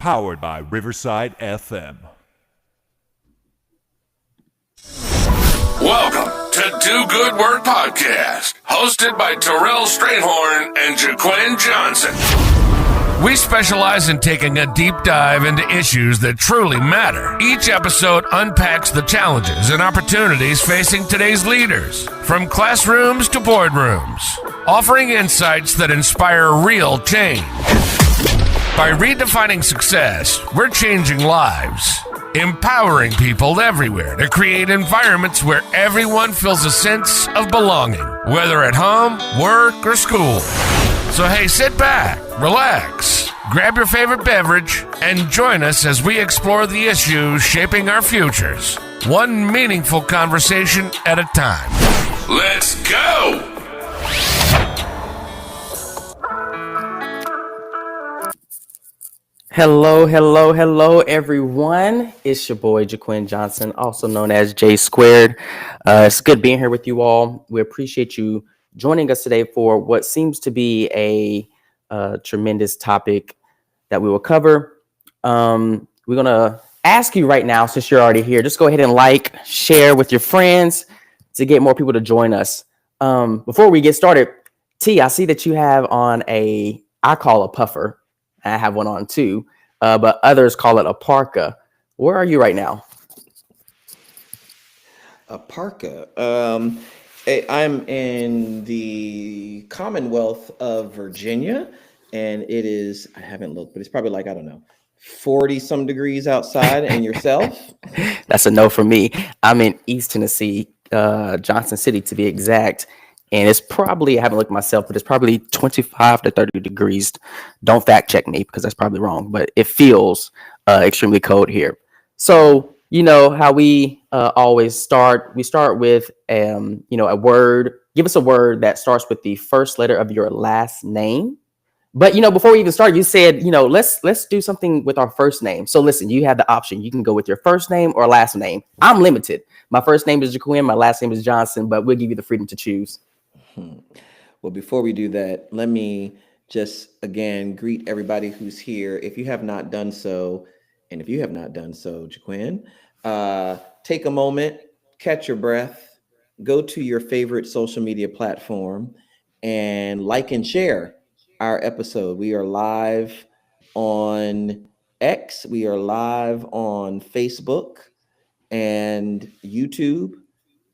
powered by Riverside FM. Welcome to Do Good Work Podcast, hosted by Terrell Strayhorn and Jaquin Johnson. We specialize in taking a deep dive into issues that truly matter. Each episode unpacks the challenges and opportunities facing today's leaders, from classrooms to boardrooms, offering insights that inspire real change. By redefining success, we're changing lives, empowering people everywhere to create environments where everyone feels a sense of belonging, whether at home, work, or school. So hey, sit back, relax, grab your favorite beverage, and join us as we explore the issues shaping our futures, one meaningful conversation at a time. Let's go! Hello, everyone. It's your boy, Jaquin Johnson, also known as J Squared. It's good being here with you all. We appreciate you joining us today for what seems to be a tremendous topic that we will cover. We're going to ask you right now, since you're already here, just go ahead and like, share with your friends to get more people to join us. Before we get started, T, I see that you have on I call a puffer. I have one on too, but others call it a parka. Where are you right now? A parka. I'm in the Commonwealth of Virginia, and it is, I haven't looked, but it's probably like, I don't know, 40 some degrees outside. And yourself? That's a no for me. I'm in East Tennessee, Johnson City to be exact. And it's probably, I haven't looked myself, but it's probably 25 to 30 degrees. Don't fact check me because that's probably wrong, but it feels extremely cold here. So, you know how we always start. We start with, a word. Give us a word that starts with the first letter of your last name. But, before we even start, you said, let's do something with our first name. So listen, you have the option. You can go with your first name or last name. I'm limited. My first name is Jaquin. My last name is Johnson, but we'll give you the freedom to choose. Well, before we do that, let me just again greet everybody who's here. If you have not done so, Jaquin, take a moment, catch your breath, go to your favorite social media platform and like and share our episode. We are live on X, we are live on Facebook and YouTube,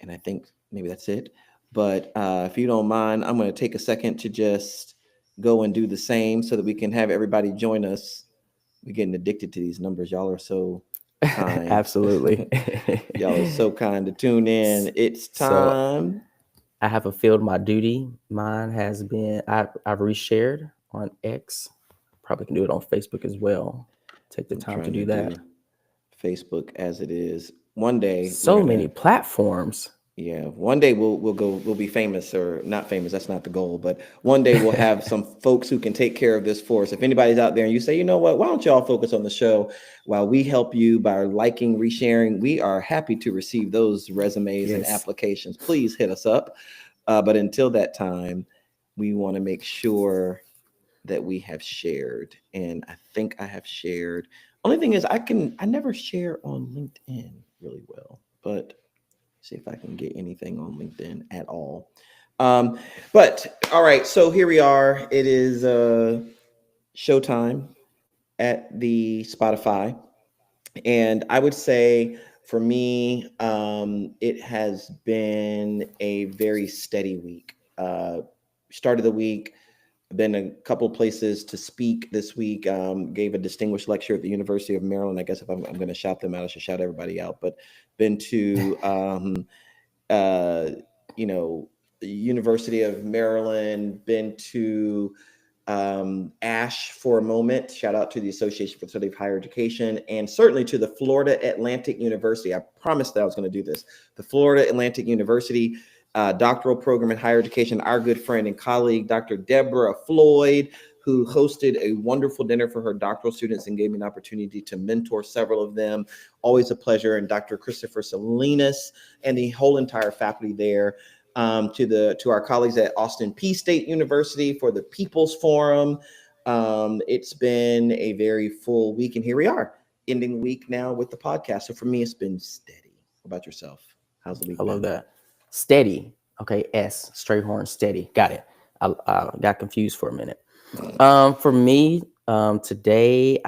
and I think maybe that's it. But if you don't mind, I'm going to take a second to just go and do the same so that we can have everybody join us. We're getting addicted to these numbers. Y'all are so kind. Absolutely. Y'all are so kind to tune in. It's time. So, I have fulfilled my duty. Mine has been, I've reshared on X. Probably can do it on Facebook as well. Take the time to do that. Facebook as it is. One day. So many platforms. Yeah, one day we'll be famous, or not famous. That's not the goal, but one day we'll have some folks who can take care of this for us. If anybody's out there and you say, you know what, why don't y'all focus on the show while we help you by liking, resharing? We are happy to receive those resumes and applications. Please hit us up. But until that time, we want to make sure that we have shared, and I think I have shared. Only thing is, I never share on LinkedIn really well, but see if I can get anything on LinkedIn at all. But all right, so here we are. It is showtime at the Spotify. And I would say for me, it has been a very steady week. Start of the week, I've been a couple places to speak this week. Gave a distinguished lecture at the University of Maryland. I guess if I'm going to shout them out, I should shout everybody out. But been to, University of Maryland. Been to ASH for a moment. Shout out to the Association for the Study of Higher Education, and certainly to the Florida Atlantic University. I promised that I was going to do this. The Florida Atlantic University doctoral program in higher education. Our good friend and colleague, Dr. Deborah Floyd, who hosted a wonderful dinner for her doctoral students and gave me an opportunity to mentor several of them. Always a pleasure. And Dr. Christopher Salinas and the whole entire faculty there. To our colleagues at Austin Peay State University for the People's Forum. It's been a very full week, and here we are, ending the week now with the podcast. So for me, it's been steady. How about yourself? How's the week I love been? that. Steady. Okay, S, straight horn, steady. Got it. I got confused for a minute. For me, today,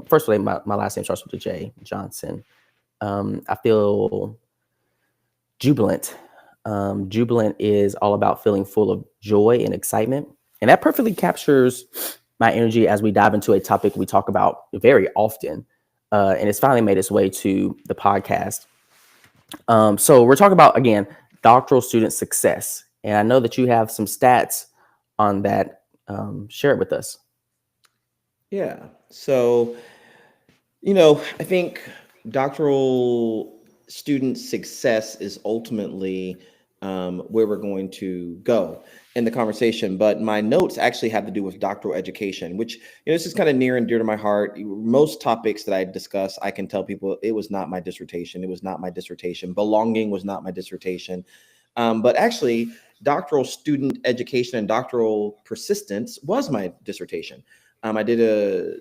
first of all, my last name starts with a J, Johnson. I feel jubilant. Jubilant is all about feeling full of joy and excitement. And that perfectly captures my energy as we dive into a topic we talk about very often. And it's finally made its way to the podcast. So we're talking about, again, doctoral student success. And I know that you have some stats on that. Share it with us. Yeah. So, I think doctoral student success is ultimately where we're going to go in the conversation. But my notes actually have to do with doctoral education, which, this is kind of near and dear to my heart. Most topics that I discuss, I can tell people it was not my dissertation. It was not my dissertation. Belonging was not my dissertation. But actually, doctoral student education and doctoral persistence was my dissertation. I did a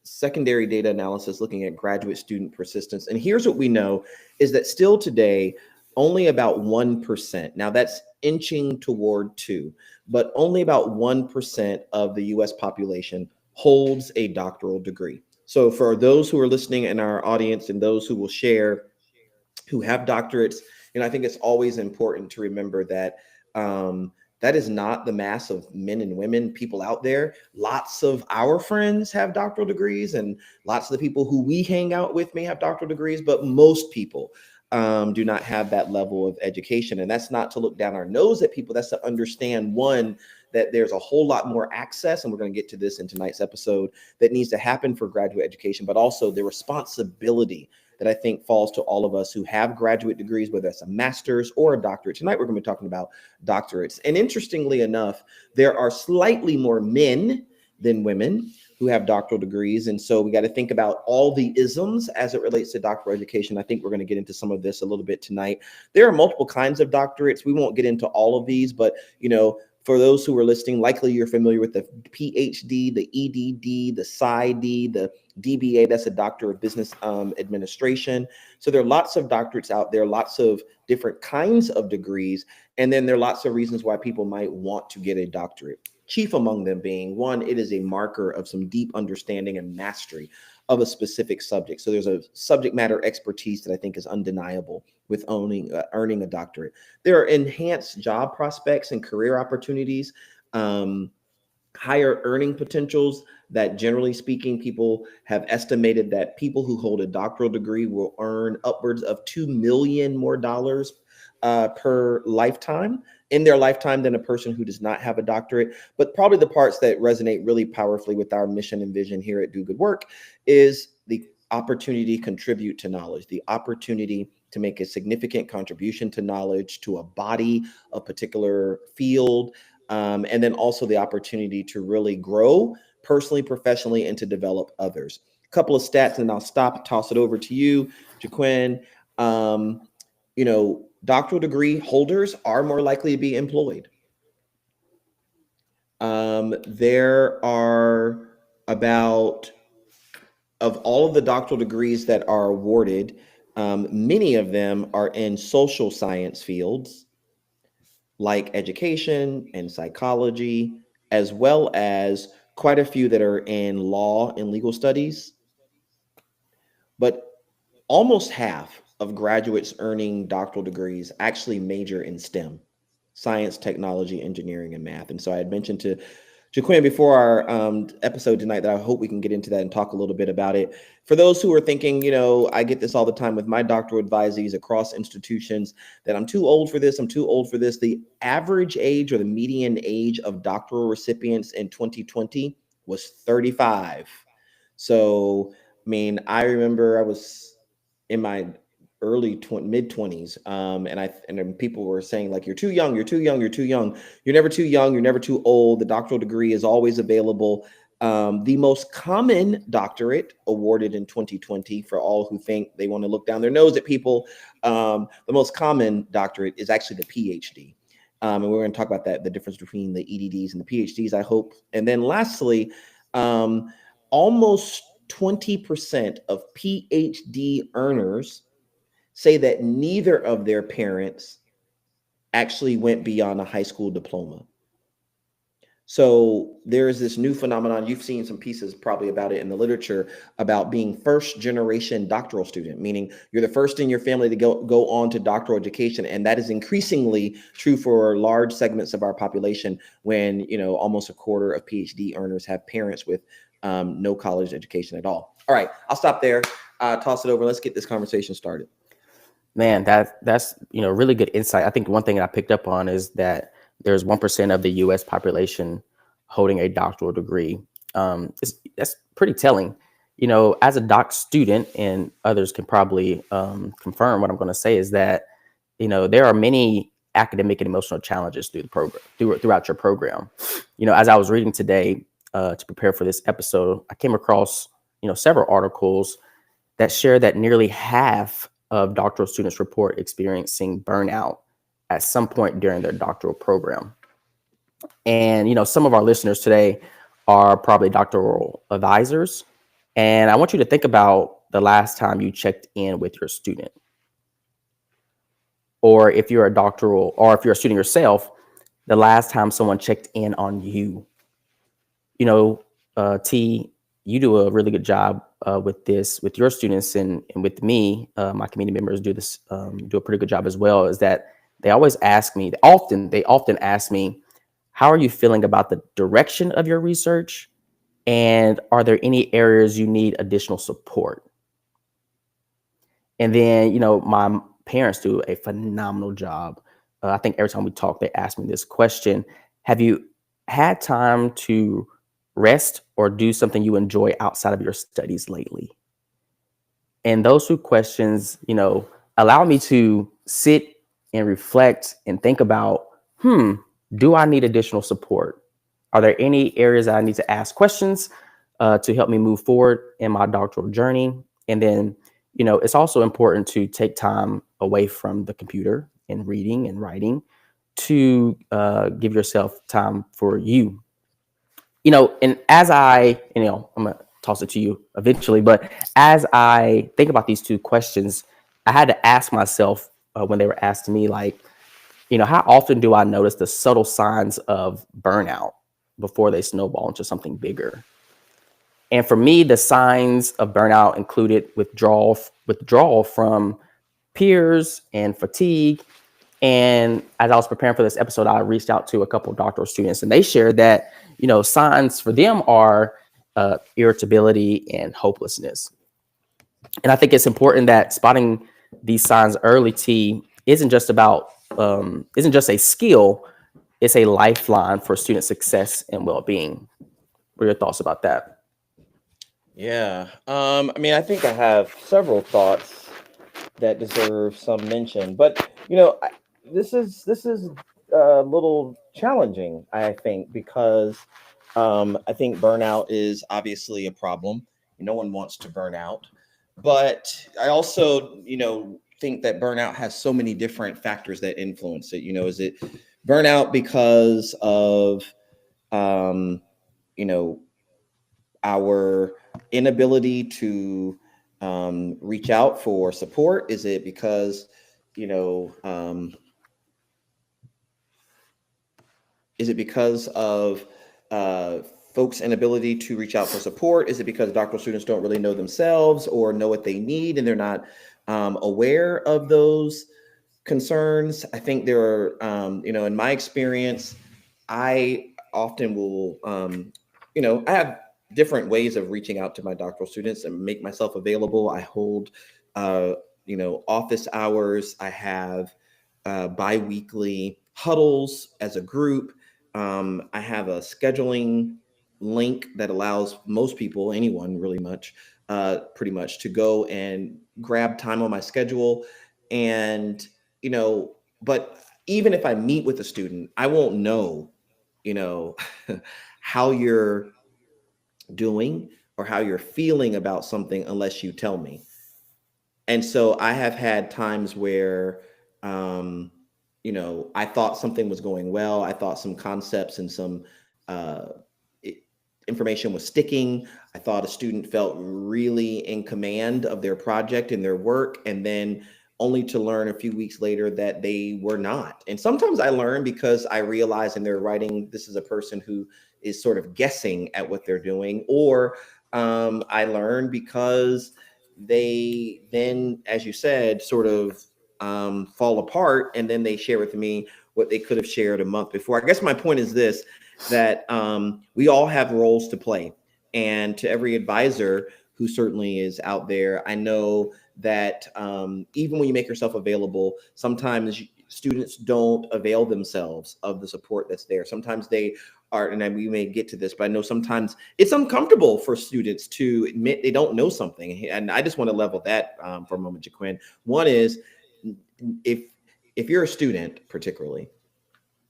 secondary data analysis looking at graduate student persistence. And here's what we know is that still today, only about 1%, now that's inching toward 2, but only about 1% of the US population holds a doctoral degree. So for those who are listening in our audience and those who will share, who have doctorates, I think it's always important to remember that that is not the mass of men and women, people out there. Lots of our friends have doctoral degrees, and lots of the people who we hang out with may have doctoral degrees, but most people do not have that level of education. And that's not to look down our nose at people. That's to understand, one, that there's a whole lot more access, and we're going to get to this in tonight's episode, that needs to happen for graduate education, but also the responsibility that I think falls to all of us who have graduate degrees, whether it's a master's or a doctorate. Tonight, we're going to be talking about doctorates. And interestingly enough, there are slightly more men than women who have doctoral degrees. And so we got to think about all the isms as it relates to doctoral education. I think we're going to get into some of this a little bit tonight. There are multiple kinds of doctorates. We won't get into all of these, but, for those who are listening, likely you're familiar with the PhD, the EDD, the PsyD, the DBA, that's a Doctor of Business Administration. So there are lots of doctorates out there, lots of different kinds of degrees. And then there are lots of reasons why people might want to get a doctorate. Chief among them being, one, it is a marker of some deep understanding and mastery of a specific subject. So there's a subject matter expertise that I think is undeniable with earning a doctorate. There are enhanced job prospects and career opportunities, higher earning potentials that, generally speaking, people have estimated that people who hold a doctoral degree will earn upwards of $2 million more per lifetime in their lifetime than a person who does not have a doctorate. But probably the parts that resonate really powerfully with our mission and vision here at Do Good Work is the opportunity to contribute to knowledge, the opportunity to make a significant contribution to knowledge, to a body, a particular field, and then also the opportunity to really grow personally, professionally, and to develop others. A couple of stats, and I'll stop, toss it over to you, Jaquin. Doctoral degree holders are more likely to be employed. There are about, of all of the doctoral degrees that are awarded, many of them are in social science fields like education and psychology, as well as quite a few that are in law and legal studies. But almost half of graduates earning doctoral degrees actually major in STEM, science, technology, engineering, and math. And so I had mentioned to Jaquin before our episode tonight that I hope we can get into that and talk a little bit about it. For those who are thinking, I get this all the time with my doctoral advisees across institutions, that I'm too old for this, I'm too old for this. The average age or the median age of doctoral recipients in 2020 was 35. So, I remember I was in my mid 20s, and then people were saying, like, you're too young, you're too young, you're too young. You're never too young, you're never too old. The doctoral degree is always available. The most common doctorate awarded in 2020, for all who think they want to look down their nose at people, the most common doctorate is actually the PhD. And we're going to talk about that, the difference between the EDDs and the PhDs, I hope. And then lastly, Um, Almost 20% of PhD earners say that neither of their parents actually went beyond a high school diploma. So there is this new phenomenon. You've seen some pieces probably about it in the literature about being first generation doctoral student, meaning you're the first in your family to go on to doctoral education. And that is increasingly true for large segments of our population when, almost a quarter of PhD earners have parents with no college education at all. All right, I'll stop there. Toss it over. Let's get this conversation started. Man, that's really good insight. I think one thing that I picked up on is that there's 1% of the U.S. population holding a doctoral degree. That's pretty telling. As a doc student, and others can probably confirm what I'm going to say, is that there are many academic and emotional challenges through the program, throughout your program. As I was reading today to prepare for this episode, I came across several articles that share that nearly half of doctoral students report experiencing burnout at some point during their doctoral program. And, some of our listeners today are probably doctoral advisors. And I want you to think about the last time you checked in with your student. Or if you're a student yourself, the last time someone checked in on you. T, you do a really good job with this, with your students, and with me. My community members do a pretty good job as well. Is that they always ask me, they often ask me, how are you feeling about the direction of your research? And are there any areas you need additional support? And then, my parents do a phenomenal job. I think every time we talk, they ask me this question: have you had time to rest or do something you enjoy outside of your studies lately? And those two questions, allow me to sit and reflect and think about, do I need additional support? Are there any areas that I need to ask questions to help me move forward in my doctoral journey? And then, it's also important to take time away from the computer and reading and writing to give yourself time for you. And as I'm going to toss it to you eventually, but as I think about these two questions, I had to ask myself when they were asked to me, like, how often do I notice the subtle signs of burnout before they snowball into something bigger? And for me, the signs of burnout included withdrawal from peers and fatigue. And as I was preparing for this episode, I reached out to a couple of doctoral students, and they shared that, signs for them are irritability and hopelessness. And I think it's important that spotting these signs early, T, isn't just a skill, it's a lifeline for student success and well-being. What are your thoughts about that? Yeah. I think I have several thoughts that deserve some mention, but this is a little challenging, I think, because I think burnout is obviously a problem. No one wants to burn out, but I also, think that burnout has so many different factors that influence it. Is it burnout because of, our inability to reach out for support? Is it because, is it because of folks' inability to reach out for support? Is it because doctoral students don't really know themselves or know what they need and they're not aware of those concerns? I think there are, in my experience, I often will, I have different ways of reaching out to my doctoral students and make myself available. I hold, office hours. I have bi-weekly huddles as a group. I have a scheduling link that allows most people, anyone really pretty much, to go and grab time on my schedule. And, but even if I meet with a student, I won't know, how you're doing or how you're feeling about something unless you tell me. And so I have had times where, I thought something was going well. I thought some concepts and some information was sticking. I thought a student felt really in command of their project and their work, and then only to learn a few weeks later that they were not. And sometimes I learn because I realize in their writing, this is a person who is sort of guessing at what they're doing, or I learn because they then, as you said, sort of fall apart, and then they share with me what they could have shared a month before. I guess my point is this, that we all have roles to play. And to every advisor who certainly is out there, I know that even when you make yourself available, sometimes students don't avail themselves of the support that's there. Sometimes they are, and we may get to this, but I know sometimes it's uncomfortable for students to admit they don't know something. And I just want to level that for a moment, Jaquin. One is, if you're a student, particularly,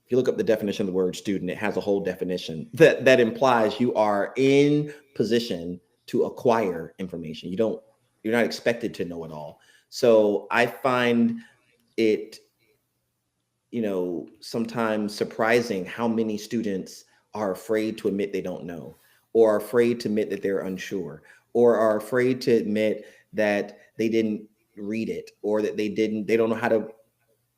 if you look up the definition of the word student, it has a whole definition that implies you are in position to acquire information. You're not expected to know it all. So I find it, sometimes surprising how many students are afraid to admit they don't know, or are afraid to admit that they're unsure, or are afraid to admit that they didn't read it, or that they don't know how to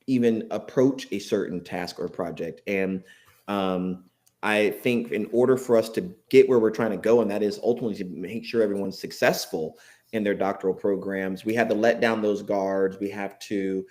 even approach a certain task or project. And I think in order for us to get where we're trying to go, and that is ultimately to make sure everyone's successful in their doctoral programs, we have to let down those guards. We have to,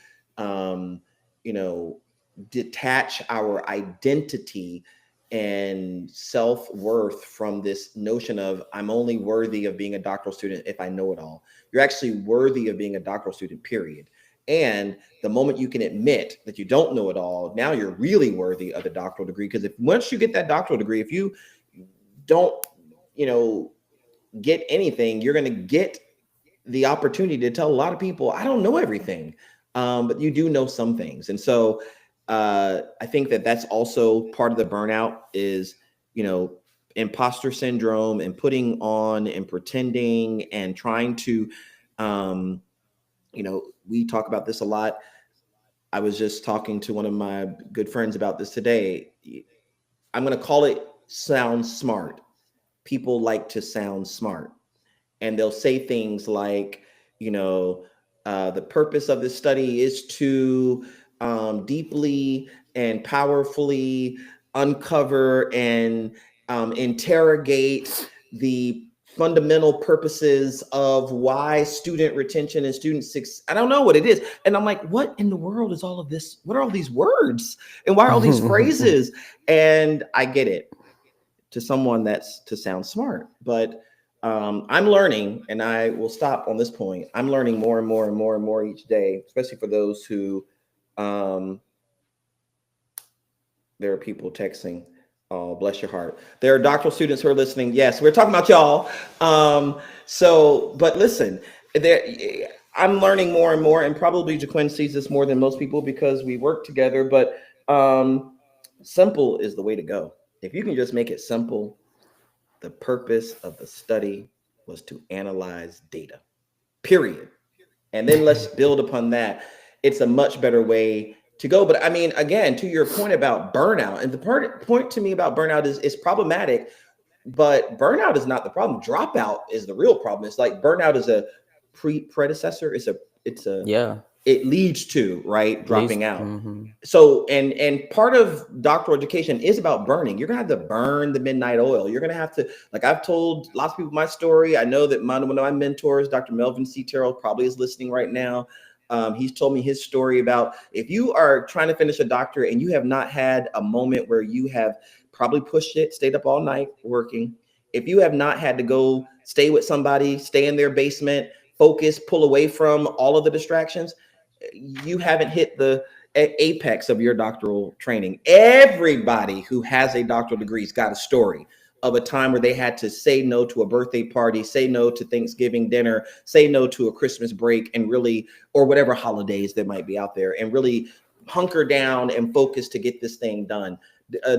detach our identity and self-worth from this notion of, I'm only worthy of being a doctoral student if I know it all. You're actually worthy of being a doctoral student, period. And the moment you can admit that you don't know it all, now you're really worthy of the doctoral degree. Because once you get that doctoral degree, if you don't, get anything, you're going to get the opportunity to tell a lot of people, I don't know everything, but you do know some things. And so I think that that's also part of the burnout is, imposter syndrome and putting on and pretending and trying to, we talk about this a lot. I was just talking to one of my good friends about this today. I'm going to call it sound smart. People like to sound smart, and they'll say things like, the purpose of this study is to deeply and powerfully uncover and interrogate the fundamental purposes of why student retention and student success. I don't know what it is. And I'm like, what in the world is all of this? What are all these words? And why are all these phrases? And I get it, to someone that's to sound smart. But I'm learning, and I will stop on this point. I'm learning more and more and more and more each day, especially for those who, there are people texting. Oh, bless your heart. There are doctoral students who are listening. Yes, we're talking about y'all. But listen, I'm learning more and more, and probably Jaquin sees this more than most people because we work together, but simple is the way to go. If you can just make it simple, the purpose of the study was to analyze data, period. And then let's build upon that. It's a much better way to go. But I mean, again, to your point about burnout, and the point to me about burnout is problematic, but burnout is not the problem. Dropout is the real problem. It's like burnout is a predecessor. It leads to, right, dropping out. Mm-hmm. So, and part of doctoral education is about burning. You're gonna have to burn the midnight oil. You're gonna have to, like I've told lots of people my story. I know that one of my mentors, Dr. Melvin C. Terrell, probably is listening right now. He's told me his story about if you are trying to finish a doctorate and you have not had a moment where you have probably pushed it, stayed up all night working, if you have not had to go stay with somebody, stay in their basement, focus, pull away from all of the distractions, you haven't hit the apex of your doctoral training. Everybody who has a doctoral degree's got a story of a time where they had to say no to a birthday party, say no to Thanksgiving dinner, say no to a Christmas break, and really, or whatever holidays that might be out there, and really hunker down and focus to get this thing done.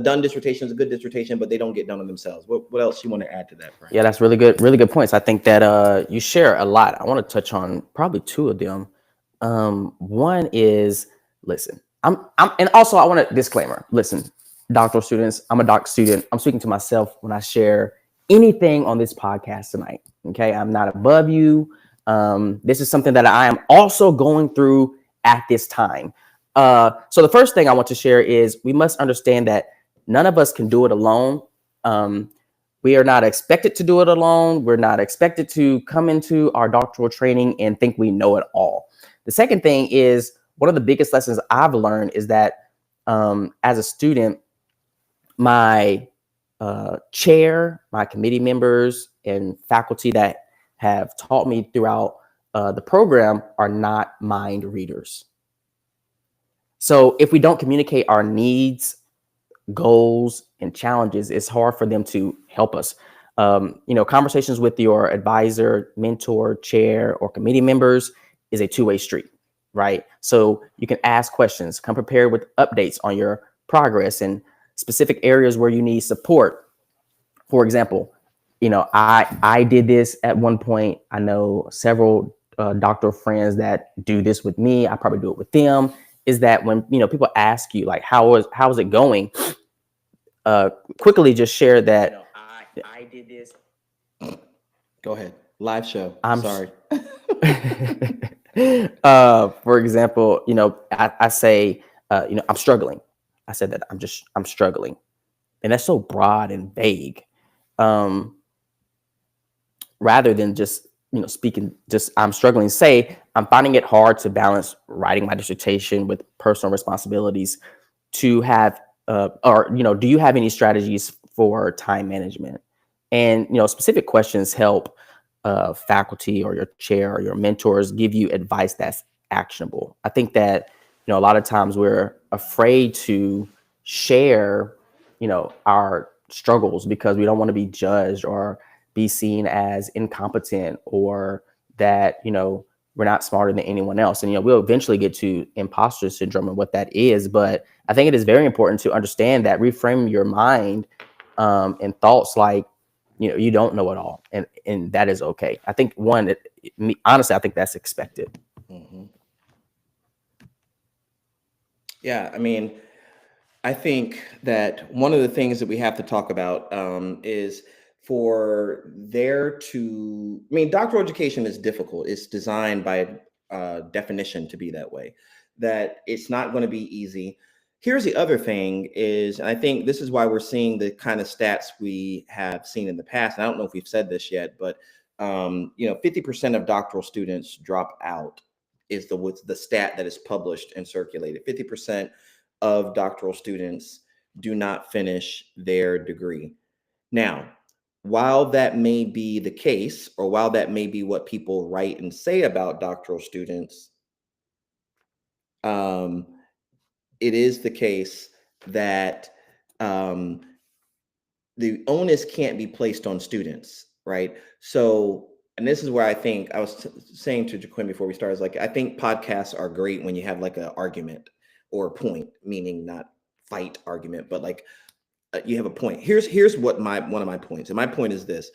Done dissertation is a good dissertation, but they don't get done on themselves. What else you want to add to that, Frank? Yeah, that's really good points. I think that you share a lot. I want to touch on probably two of them. One is, listen, and also I want a disclaimer. Listen, doctoral students, I'm a doc student. I'm speaking to myself when I share anything on this podcast tonight. Okay, I'm not above you. This is something that I am also going through at this time. So the first thing I want to share is we must understand that none of us can do it alone. We are not expected to do it alone. We're not expected to come into our doctoral training and think we know it all. The second thing is, one of the biggest lessons I've learned is that as a student, my chair, my committee members, and faculty that have taught me throughout the program are not mind readers. So if we don't communicate our needs, goals, and challenges, it's hard for them to help us. Conversations with your advisor, mentor, chair, or committee members is a two-way street, right? So you can ask questions, come prepared with updates on your progress and specific areas where you need support. For example, I did this at one point. I know several doctoral friends that do this with me. I probably do it with them. Is that when people ask you like, how is it going? Quickly just share that I did this. Go ahead. Live show. I'm sorry. For example, I say, I'm struggling. I said that I'm struggling. And that's so broad and vague. Rather than just, speaking, just I'm struggling, say, I'm finding it hard to balance writing my dissertation with personal responsibilities to have, do you have any strategies for time management? And, specific questions help faculty or your chair or your mentors give you advice that's actionable. I think that, a lot of times we're afraid to share, our struggles because we don't want to be judged or be seen as incompetent or that, we're not smarter than anyone else. And, we'll eventually get to imposter syndrome and what that is. But I think it is very important to understand that, reframe your mind and thoughts like, you don't know it all. And that is okay. I think honestly, I think that's expected. Mm-hmm. Yeah, I mean, I think that one of the things that we have to talk about is for there to, doctoral education is difficult. It's designed by definition to be that way, that it's not going to be easy. Here's the other thing is, and I think this is why we're seeing the kind of stats we have seen in the past. And I don't know if we've said this yet, but 50% of doctoral students drop out is the stat that is published and circulated. 50% of doctoral students do not finish their degree. Now, while that may be the case, or while that may be what people write and say about doctoral students, it is the case that the onus can't be placed on students, right? So, and this is where I think I was saying to Jaquin before we started, is like, I think podcasts are great when you have like an argument or a point, meaning not fight argument, but like you have a point. Here's what one of my points. And my point is this: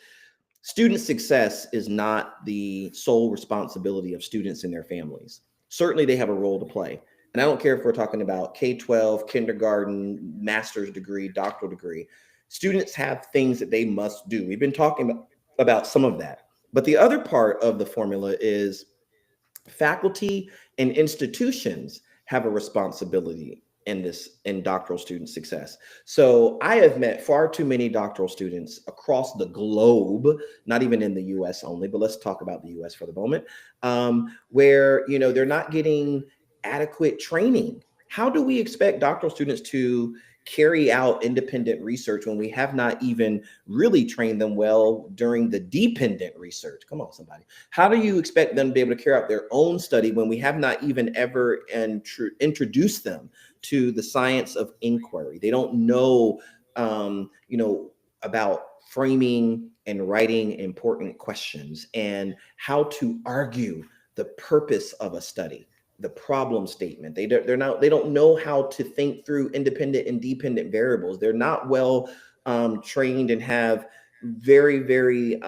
student success is not the sole responsibility of students and their families. Certainly they have a role to play. And I don't care if we're talking about K-12, kindergarten, master's degree, doctoral degree. Students have things that they must do. We've been talking about some of that. But the other part of the formula is faculty and institutions have a responsibility in doctoral student success. So I have met far too many doctoral students across the globe, not even in the US only, but let's talk about the US for the moment, where, they're not getting adequate training. How do we expect doctoral students to carry out independent research when we have not even really trained them well during the dependent research? Come on, somebody. How do you expect them to be able to carry out their own study when we have not even ever introduced them to the science of inquiry? They don't know, about framing and writing important questions and how to argue the purpose of a study, the problem statement. They don't know how to think through independent and dependent variables. They're not well trained and have very, very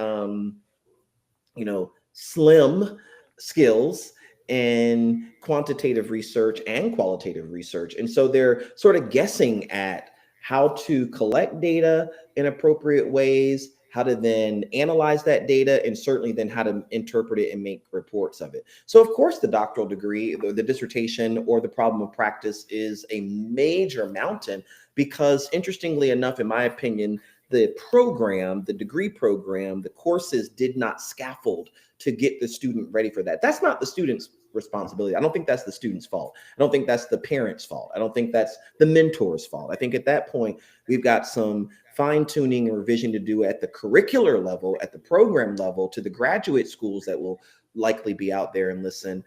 slim skills in quantitative research and qualitative research. And so they're sort of guessing at how to collect data in appropriate ways, how to then analyze that data, and certainly then how to interpret it and make reports of it. So of course the doctoral degree, the dissertation, or the problem of practice is a major mountain, because interestingly enough, in my opinion, the program, the degree program, the courses did not scaffold to get the student ready for that. That's not the student's responsibility. I don't think that's the student's fault. I don't think that's the parent's fault. I don't think that's the mentor's fault. I think at that point, we've got some fine tuning and revision to do at the curricular level, at the program level, to the graduate schools that will likely be out there and listen.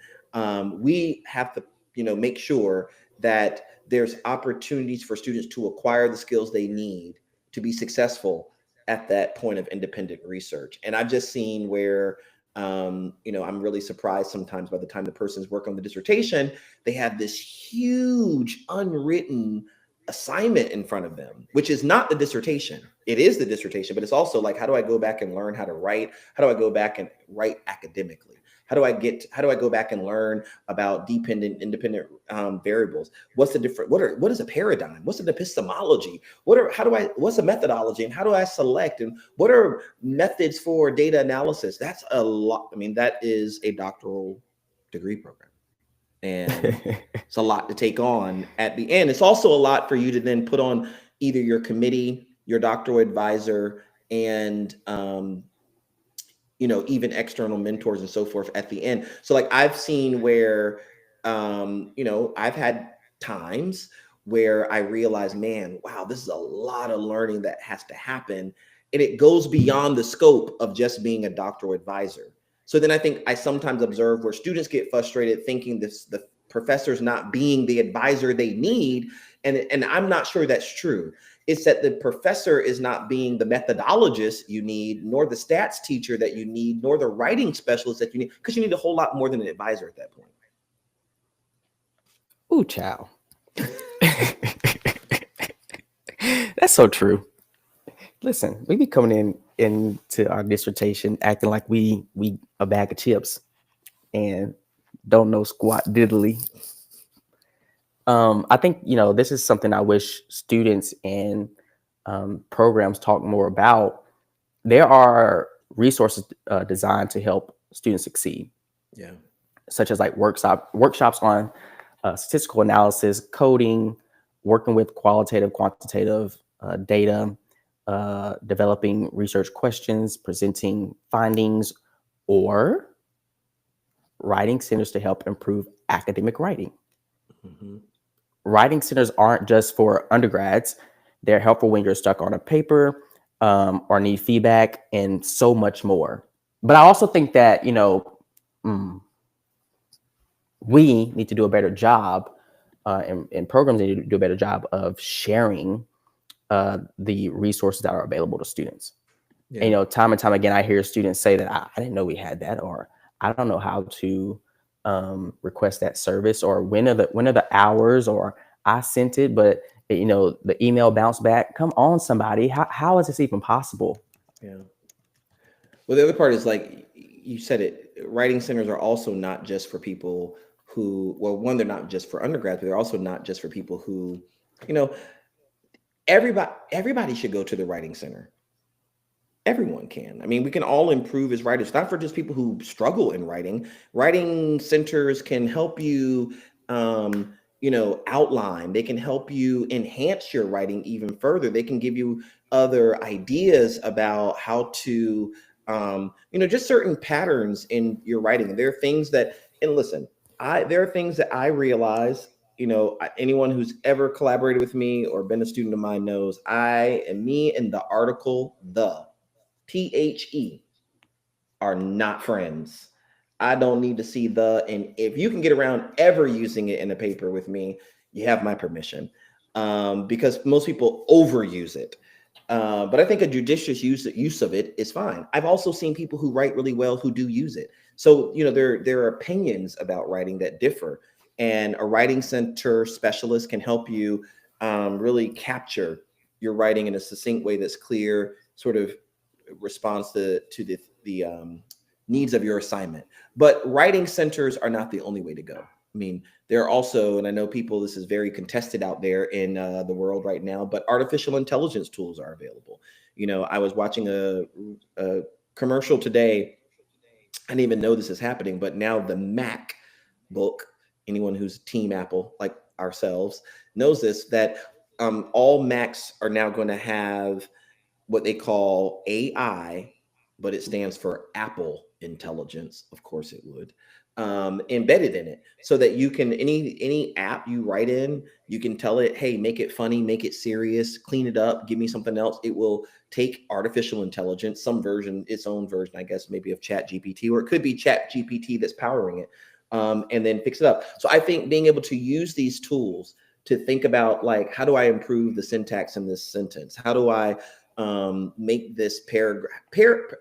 We have to, make sure that there's opportunities for students to acquire the skills they need to be successful at that point of independent research. And I've just seen where, I'm really surprised sometimes by the time the person's working on the dissertation, they have this huge unwritten assignment in front of them, which is not the dissertation. It is the dissertation, but it's also like, how do I go back and learn how to write? How do I go back and write academically? How do I go back and learn about dependent, independent variables? What's the different? What is a paradigm? What's an epistemology? What's a methodology? And how do I select? And what are methods for data analysis? That's a lot. I mean, that is a doctoral degree program, and it's a lot to take on at the end. It's also a lot for you to then put on either your committee, your doctoral advisor, and even external mentors and so forth at the end. So like I've seen where, I've had times where I realize, man, wow, this is a lot of learning that has to happen. And it goes beyond the scope of just being a doctoral advisor. So then I think I sometimes observe where students get frustrated thinking the professor's not being the advisor they need. And I'm not sure that's true. It's that the professor is not being the methodologist you need, nor the stats teacher that you need, nor the writing specialist that you need, because you need a whole lot more than an advisor at that point. Ooh, child. That's so true. Listen, we be coming into our dissertation acting like we a bag of chips and don't know squat diddly. I think, this is something I wish students and programs talk more about. There are resources designed to help students succeed. Yeah. Such as like workshops on statistical analysis, coding, working with qualitative, quantitative data, developing research questions, presenting findings, or writing centers to help improve academic writing. Mm-hmm. Writing centers aren't just for undergrads. They're helpful when you're stuck on a paper or need feedback and so much more. But I also think that, we need to do a better job and programs need to do a better job of sharing the resources that are available to students. Yeah. And, time and time again, I hear students say that I didn't know we had that, or I don't know how to request that service, or when are the hours, or I sent it, but the email bounced back. Come on, somebody, how is this even possible? Yeah. Well, the other part is, like you said it, writing centers are also not just for people who, well, one, they're not just for undergrads, but they're also not just for people who, everybody should go to the writing center. Everyone can. I mean, we can all improve as writers, not for just people who struggle in writing. Writing centers can help you, outline. They can help you enhance your writing even further. They can give you other ideas about how to, just certain patterns in your writing. There are things that, and listen, there are things that I realize, anyone who's ever collaborated with me or been a student of mine knows me and the article, THE, are not friends. I don't need to see and if you can get around ever using it in a paper with me, you have my permission, because most people overuse it. But I think a judicious use of it is fine. I've also seen people who write really well who do use it. So, there are opinions about writing that differ, and a writing center specialist can help you really capture your writing in a succinct way that's clear, sort of responds to the needs of your assignment. But writing centers are not the only way to go. I mean, there are also, and I know people, this is very contested out there in the world right now, but artificial intelligence tools are available. You know, I was watching a commercial today. I didn't even know this is happening, but now the MacBook, anyone who's Team Apple like ourselves knows this, that all Macs are now going to have what they call AI, but it stands for Apple Intelligence. Of course it would. Embedded in it, so that you can, any app you write in, you can tell it, hey, make it funny, make it serious, clean it up, give me something else. It will take artificial intelligence, some version, its own version, I guess, maybe of Chat GPT, or it could be Chat GPT that's powering it, and then fix it up. So I think being able to use these tools to think about, like, how do I improve the syntax in this sentence? How do I make this paragraph,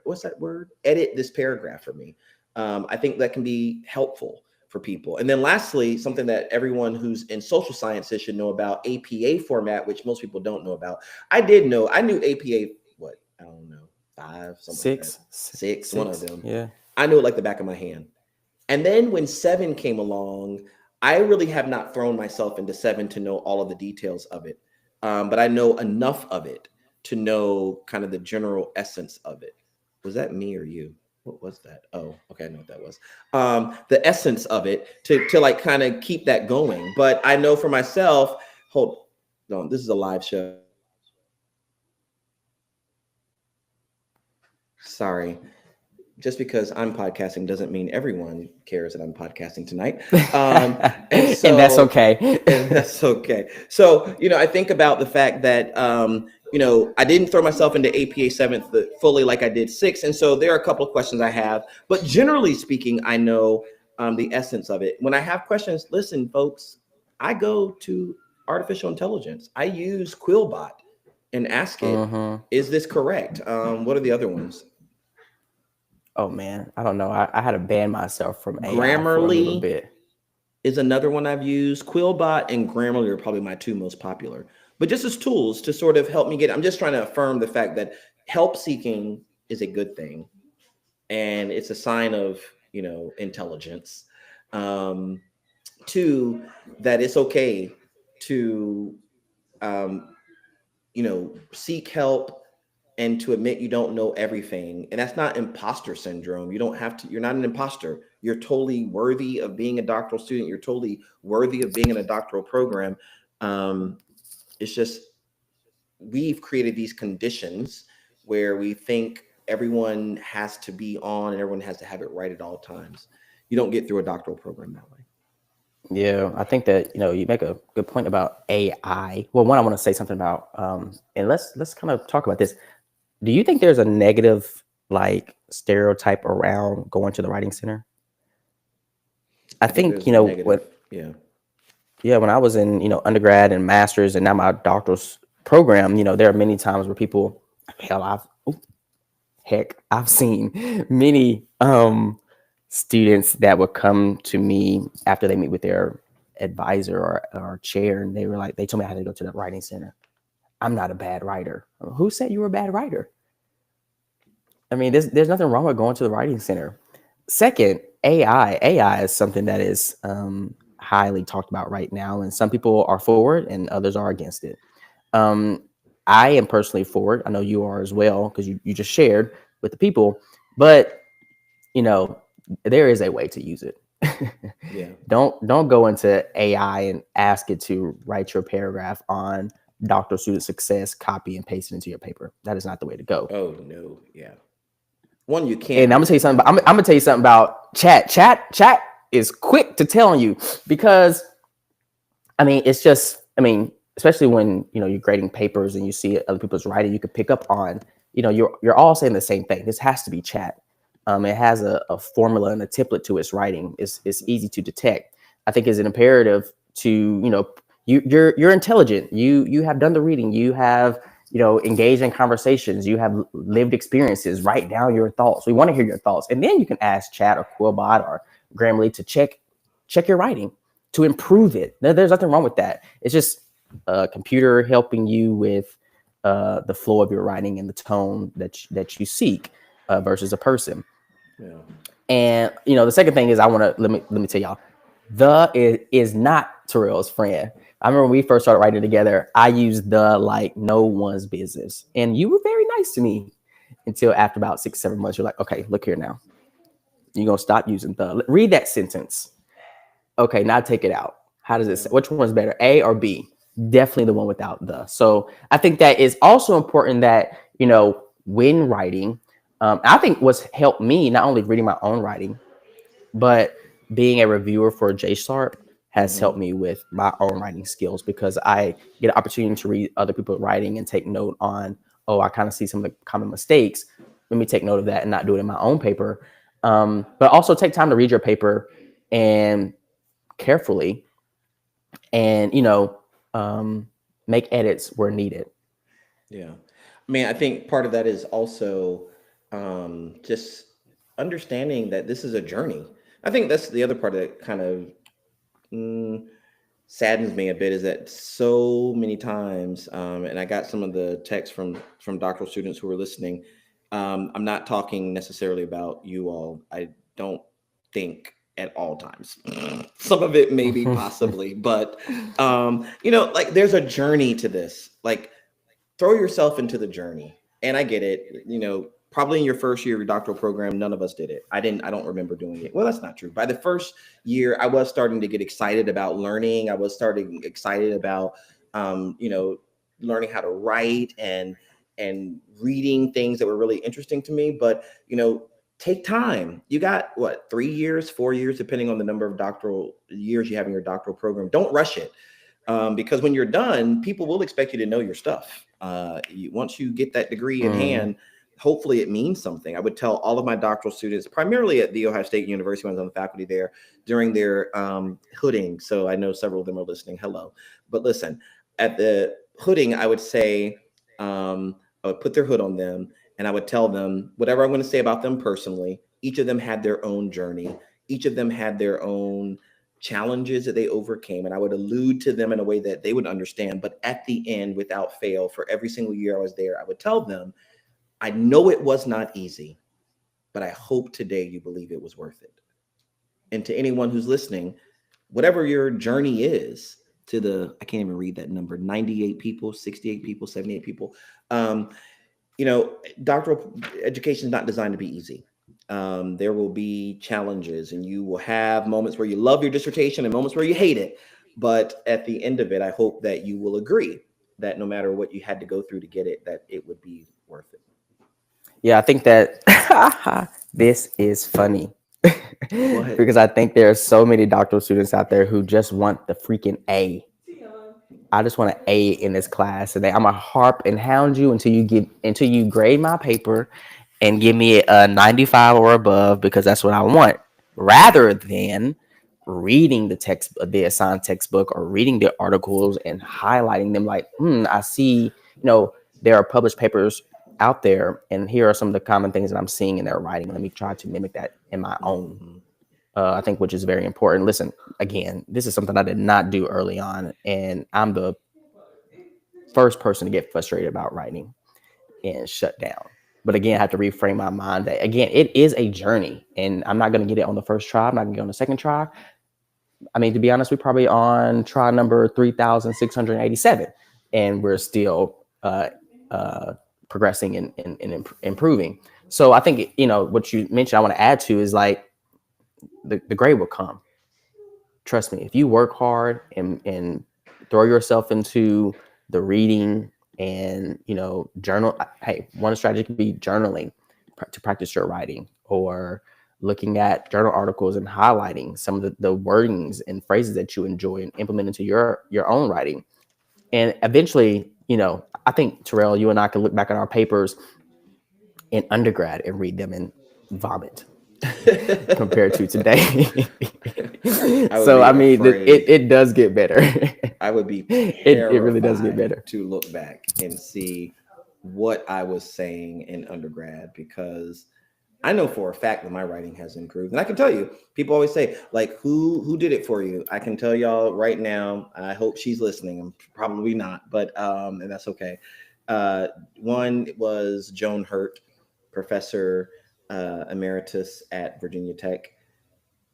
what's that word? Edit this paragraph for me. I think that can be helpful for people. And then lastly, something that everyone who's in social sciences should know about, APA format, which most people don't know about. I knew APA, what, I don't know, 5, something Six, like that. Six, one of them. Yeah. I knew it like the back of my hand. And then when 7 came along, I really have not thrown myself into 7 to know all of the details of it. But I know enough of it to know kind of the general essence of it. Was that me or you? What was that? Oh, okay, I know what that was. The essence of it to like kind of keep that going. But I know for myself, hold on, this is a live show. Sorry. Just because I'm podcasting doesn't mean everyone cares that I'm podcasting tonight. And that's okay. And that's okay. So, you know, I think about the fact that, you know, I didn't throw myself into APA 7th fully like I did 6. And so there are a couple of questions I have. But generally speaking, I know the essence of it. When I have questions, listen, folks, I go to artificial intelligence. I use Quillbot and ask it, is this correct? What are the other ones? Oh man, I don't know. I had to ban myself from AI Grammarly for a little bit. Is another one I've used. Quillbot and Grammarly are probably my 2 most popular. But just as tools to sort of help me I'm just trying to affirm the fact that help seeking is a good thing. And it's a sign of, you know, intelligence. 2, that it's okay to, you know, seek help and to admit you don't know everything. And that's not imposter syndrome. You don't have to, you're not an imposter. You're totally worthy of being a doctoral student. You're totally worthy of being in a doctoral program. It's just, we've created these conditions where we think everyone has to be on and everyone has to have it right at all times. You don't get through a doctoral program that way. Yeah, I think that, you know, you make a good point about AI. Well, one, I want to say something about, and let's kind of talk about this. Do you think there's a negative, like, stereotype around going to the writing center? I think, you know, when I was in, you know, undergrad and master's and now my doctoral program, you know, there are many times where people, I've seen many students that would come to me after they meet with their advisor or chair, and they were like, they told me I had to go to the writing center. I'm not a bad writer. Who said you were a bad writer? I mean, there's nothing wrong with going to the writing center. Second, AI is something that is highly talked about right now, and some people are for it and others are against it. I am personally for it. I know you are as well, because you just shared with the people, but you know, there is a way to use it. Yeah. Don't go into AI and ask it to write your paragraph on doctoral student success, copy and paste it into your paper. That is not the way to go. Oh no. Yeah. One, you can't. And I'm gonna tell you something. I'm gonna tell you something about chat. Chat is quick to tell you, because I mean, it's just, I mean, especially when, you know, you're grading papers and you see other people's writing, you can pick up on, you know, you're all saying the same thing. This has to be chat. It has a formula and a template to its writing. It's easy to detect. I think it's an imperative to, you know, you're intelligent. You have done the reading. You have, you know, engaged in conversations. You have lived experiences. Write down your thoughts. We want to hear your thoughts, and then you can ask Chat or Quillbot or Grammarly to check your writing to improve it. There's nothing wrong with that. It's just a computer helping you with the flow of your writing and the tone that you seek versus a person. Yeah. And you know, the second thing is, let me tell y'all, The is not Terrell's friend. I remember when we first started writing together, I used the like no one's business. And you were very nice to me until after about 6, 7 months. You're like, okay, look here now. You're going to stop using the. Read that sentence. Okay, now take it out. How does it say? Which one's better, A or B? Definitely the one without the. So I think that is also important that, when writing, I think what's helped me, not only reading my own writing, but being a reviewer for JSharp has helped me with my own writing skills because I get an opportunity to read other people's writing and take note on, oh, I kind of see some of the common mistakes. Let me take note of that and not do it in my own paper. But also take time to read your paper and carefully and, make edits where needed. Yeah. I mean, I think part of that is also just understanding that this is a journey. I think that's the other part that kind of saddens me a bit is that so many times, and I got some of the texts from doctoral students who were listening. I'm not talking necessarily about you all. I don't think at all times. Some of it maybe possibly, but like there's a journey to this. Like throw yourself into the journey. And I get it, probably in your first year of your doctoral program, none of us did it. I don't remember doing it. Well, that's not true. By the first year, I was starting to get excited about learning. I was starting excited about, learning how to write and reading things that were really interesting to me. But, take time. You got what, 3 years, 4 years, depending on the number of doctoral years you have in your doctoral program. Don't rush it. Because when you're done, people will expect you to know your stuff. Once you get that degree in hand, hopefully it means something. I would tell all of my doctoral students, primarily at The Ohio State University, when I was on the faculty there, during their hooding. So I know several of them are listening. Hello. But listen, at the hooding, I would say, I would put their hood on them and I would tell them whatever I'm going to say about them personally. Each of them had their own journey. Each of them had their own challenges that they overcame, and I would allude to them in a way that they would understand. But at the end, without fail, for every single year I was there, I would tell them, I know it was not easy, but I hope today you believe it was worth it. And to anyone who's listening, whatever your journey is, I can't even read that number, 98 people, 68 people, 78 people, doctoral education is not designed to be easy. There will be challenges and you will have moments where you love your dissertation and moments where you hate it. But at the end of it, I hope that you will agree that no matter what you had to go through to get it, that it would be worth it. Yeah, I think that this is funny because I think there are so many doctoral students out there who just want the freaking A. I just want an A in this class, and I'm gonna harp and hound you until you grade my paper and give me a 95 or above because that's what I want, rather than reading the assigned textbook or reading the articles and highlighting them like, I see, there are published papers out there, and here are some of the common things that I'm seeing in their writing. Let me try to mimic that in my own. I think, which is very important. Listen, again, this is something I did not do early on, and I'm the first person to get frustrated about writing and shut down. But again, I have to reframe my mind that, again, it is a journey, and I'm not going to get it on the first try. I'm not going to get on the second try. I mean, to be honest, we're probably on try number 3,687, and we're still progressing and improving. So I think, what you mentioned, I want to add to is like the grade will come. Trust me, if you work hard and throw yourself into the reading and, journal. Hey, one strategy could be journaling to practice your writing, or looking at journal articles and highlighting some of the wordings and phrases that you enjoy and implement into your own writing. And eventually, I think, Terrell, you and I can look back at our papers in undergrad and read them and vomit compared to today. So, I mean, it does get better. I would be it really does get better to look back and see what I was saying in undergrad, because I know for a fact that my writing has improved. And I can tell you, people always say, like, who did it for you? I can tell y'all right now, I hope she's listening. I'm probably not, but and that's okay. One was Joan Hurt, professor emeritus at Virginia Tech.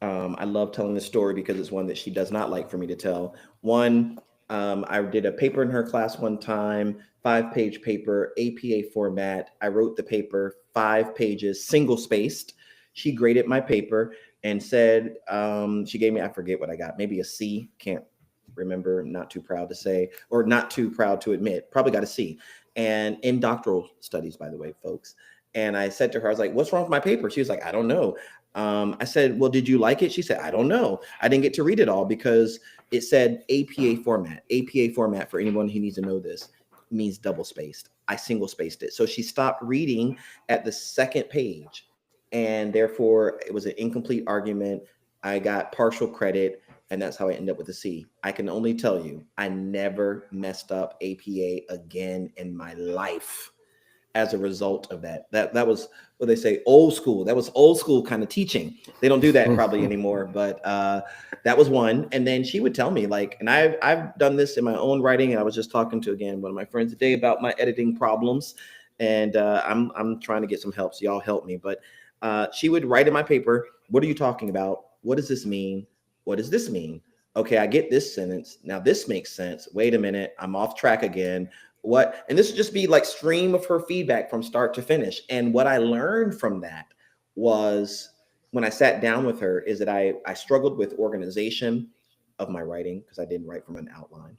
I love telling this story because it's one that she does not like for me to tell. One, I did a paper in her class one time, 5-page paper, APA format. I wrote the paper, 5 pages, single spaced. She graded my paper and said, she gave me, I forget what I got, maybe a C. Can't remember, not too proud to say, or not too proud to admit, probably got a C. And in doctoral studies, by the way, folks. And I said to her, I was like, what's wrong with my paper? She was like, I don't know. I said, well, did you like it? She said, I don't know. I didn't get to read it all because it said APA format. APA format, for anyone who needs to know this, means double spaced. I single spaced it. So she stopped reading at the second page. And therefore, it was an incomplete argument. I got partial credit. And that's how I ended up with a C. I can only tell you, I never messed up APA again in my life as a result of that. That was what they say, old school. That was old school kind of teaching. They don't do that probably anymore, but that was one. And then she would tell me, like, and I've done this in my own writing. And I was just talking to, again, one of my friends today about my editing problems. And I'm trying to get some help. So y'all help me. But she would write in my paper, what are you talking about? What does this mean? What does this mean? Okay, I get this sentence. Now this makes sense. Wait a minute, I'm off track again. What? And this would just be like stream of her feedback from start to finish. And what I learned from that was when I sat down with her is that I struggled with organization of my writing because I didn't write from an outline.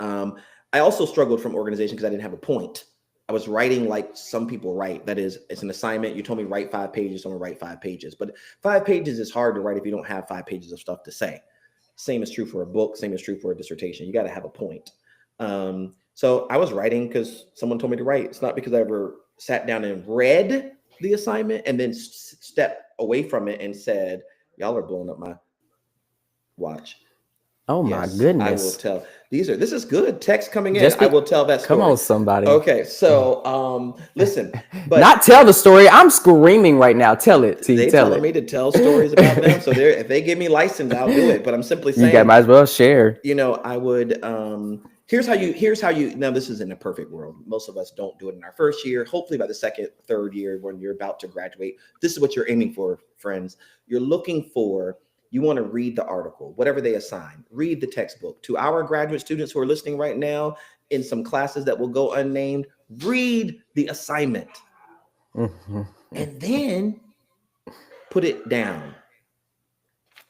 I also struggled from organization because I didn't have a point. I was writing like some people write. That is, it's an assignment. You told me write 5 pages, so I'm gonna write 5 pages. But 5 pages is hard to write if you don't have 5 pages of stuff to say. Same is true for a book. Same is true for a dissertation. You got to have a point. So I was writing because someone told me to write. It's not because I ever sat down and read the assignment and then stepped away from it and said, y'all are blowing up my watch. Oh my goodness. I will tell. This is good. Text coming in. I will tell that story. Come on, somebody. Okay, so listen. But not tell the story. I'm screaming right now. Tell it. They telling me to tell stories about them. So if they give me license, I'll do it. But I'm simply saying, you might as well share. You know, I would. Here's how you. Now, this is in a perfect world. Most of us don't do it in our first year. Hopefully, by the second, third year, when you're about to graduate, this is what you're aiming for, friends. You're looking for. You want to read the article, whatever they assign, read the textbook. To our graduate students who are listening right now in some classes that will go unnamed, read the assignment and then put it down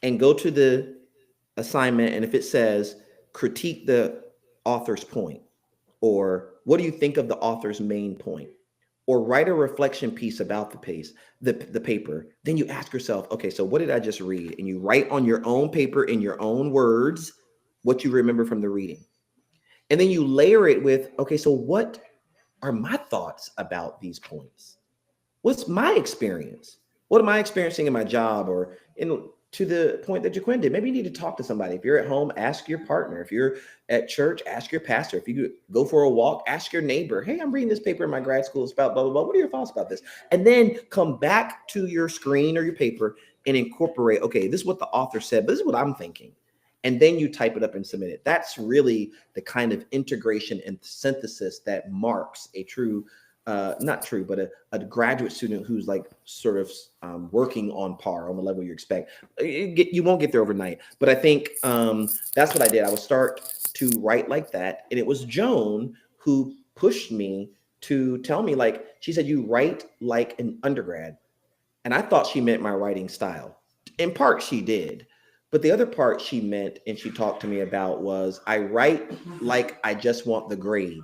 and go to the assignment. And if it says critique the author's point, or what do you think of the author's main point? Or write a reflection piece about the paper, then you ask yourself, okay, so what did I just read? And you write on your own paper in your own words what you remember from the reading. And then you layer it with, okay, so what are my thoughts about these points? What's my experience? What am I experiencing in my job or to the point that Jaquin did? Maybe you need to talk to somebody. If you're at home, ask your partner. If you're at church, ask your pastor. If you go for a walk, ask your neighbor. Hey, I'm reading this paper in my grad school. It's about blah, blah, blah. What are your thoughts about this? And then come back to your screen or your paper and incorporate, okay, this is what the author said, but this is what I'm thinking. And then you type it up and submit it. That's really the kind of integration and synthesis that marks a true not true, but a graduate student who's like sort of working on par on the level you expect. You won't get there overnight, but I think that's what I did. I would start to write like that. And it was Joan who pushed me to tell me, like, she said, you write like an undergrad. And I thought she meant my writing style. In part, she did. But the other part she meant and she talked to me about was I write like I just want the grade.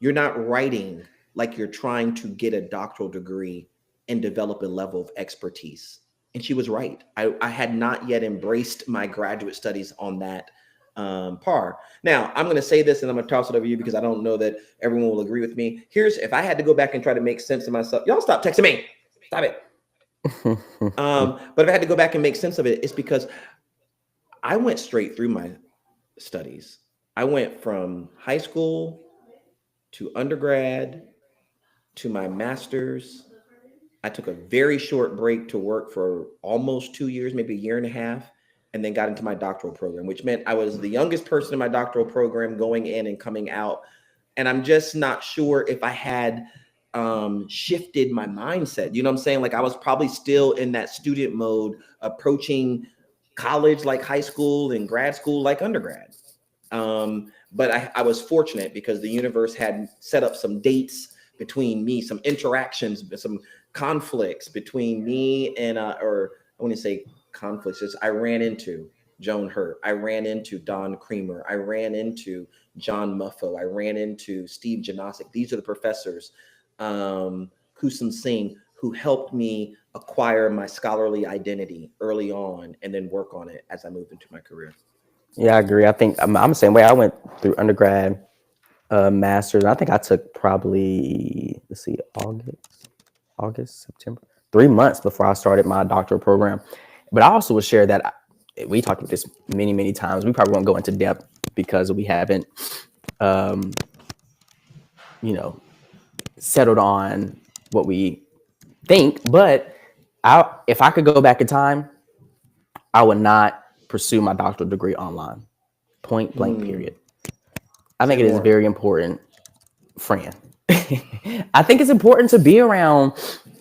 You're not writing like you're trying to get a doctoral degree and develop a level of expertise. And she was right. I had not yet embraced my graduate studies on that par. Now, I'm going to say this and I'm going to toss it over you because I don't know that everyone will agree with me. If I had to go back and try to make sense of myself, y'all stop texting me. Stop it. But if I had to go back and make sense of it, it's because I went straight through my studies. I went from high school to undergrad to my master's. I took a very short break to work for almost 2 years, maybe a year and a half, and then got into my doctoral program, which meant I was the youngest person in my doctoral program going in and coming out. And I'm just not sure if I had shifted my mindset. You know what I'm saying? Like I was probably still in that student mode, approaching college like high school and grad school like undergrad. But I was fortunate because the universe had set up some dates between me, some interactions, some conflicts between me and, or I want to say conflicts, just I ran into Joan Hurt. I ran into Don Creamer. I ran into John Muffo. I ran into Steve Janosic. These are the professors, Kusum Singh, who helped me acquire my scholarly identity early on and then work on it as I moved into my career. Yeah, I agree. I think I'm the same way. I went through undergrad, master's, and I think I took probably, let's see, August, September, 3 months before I started my doctoral program. But I also would share that we talked about this many, many times. We probably won't go into depth because we haven't, settled on what we think. But if I could go back in time, I would not pursue my doctoral degree online. Point blank, period. I think it is very important, Fran. I think it's important to be around,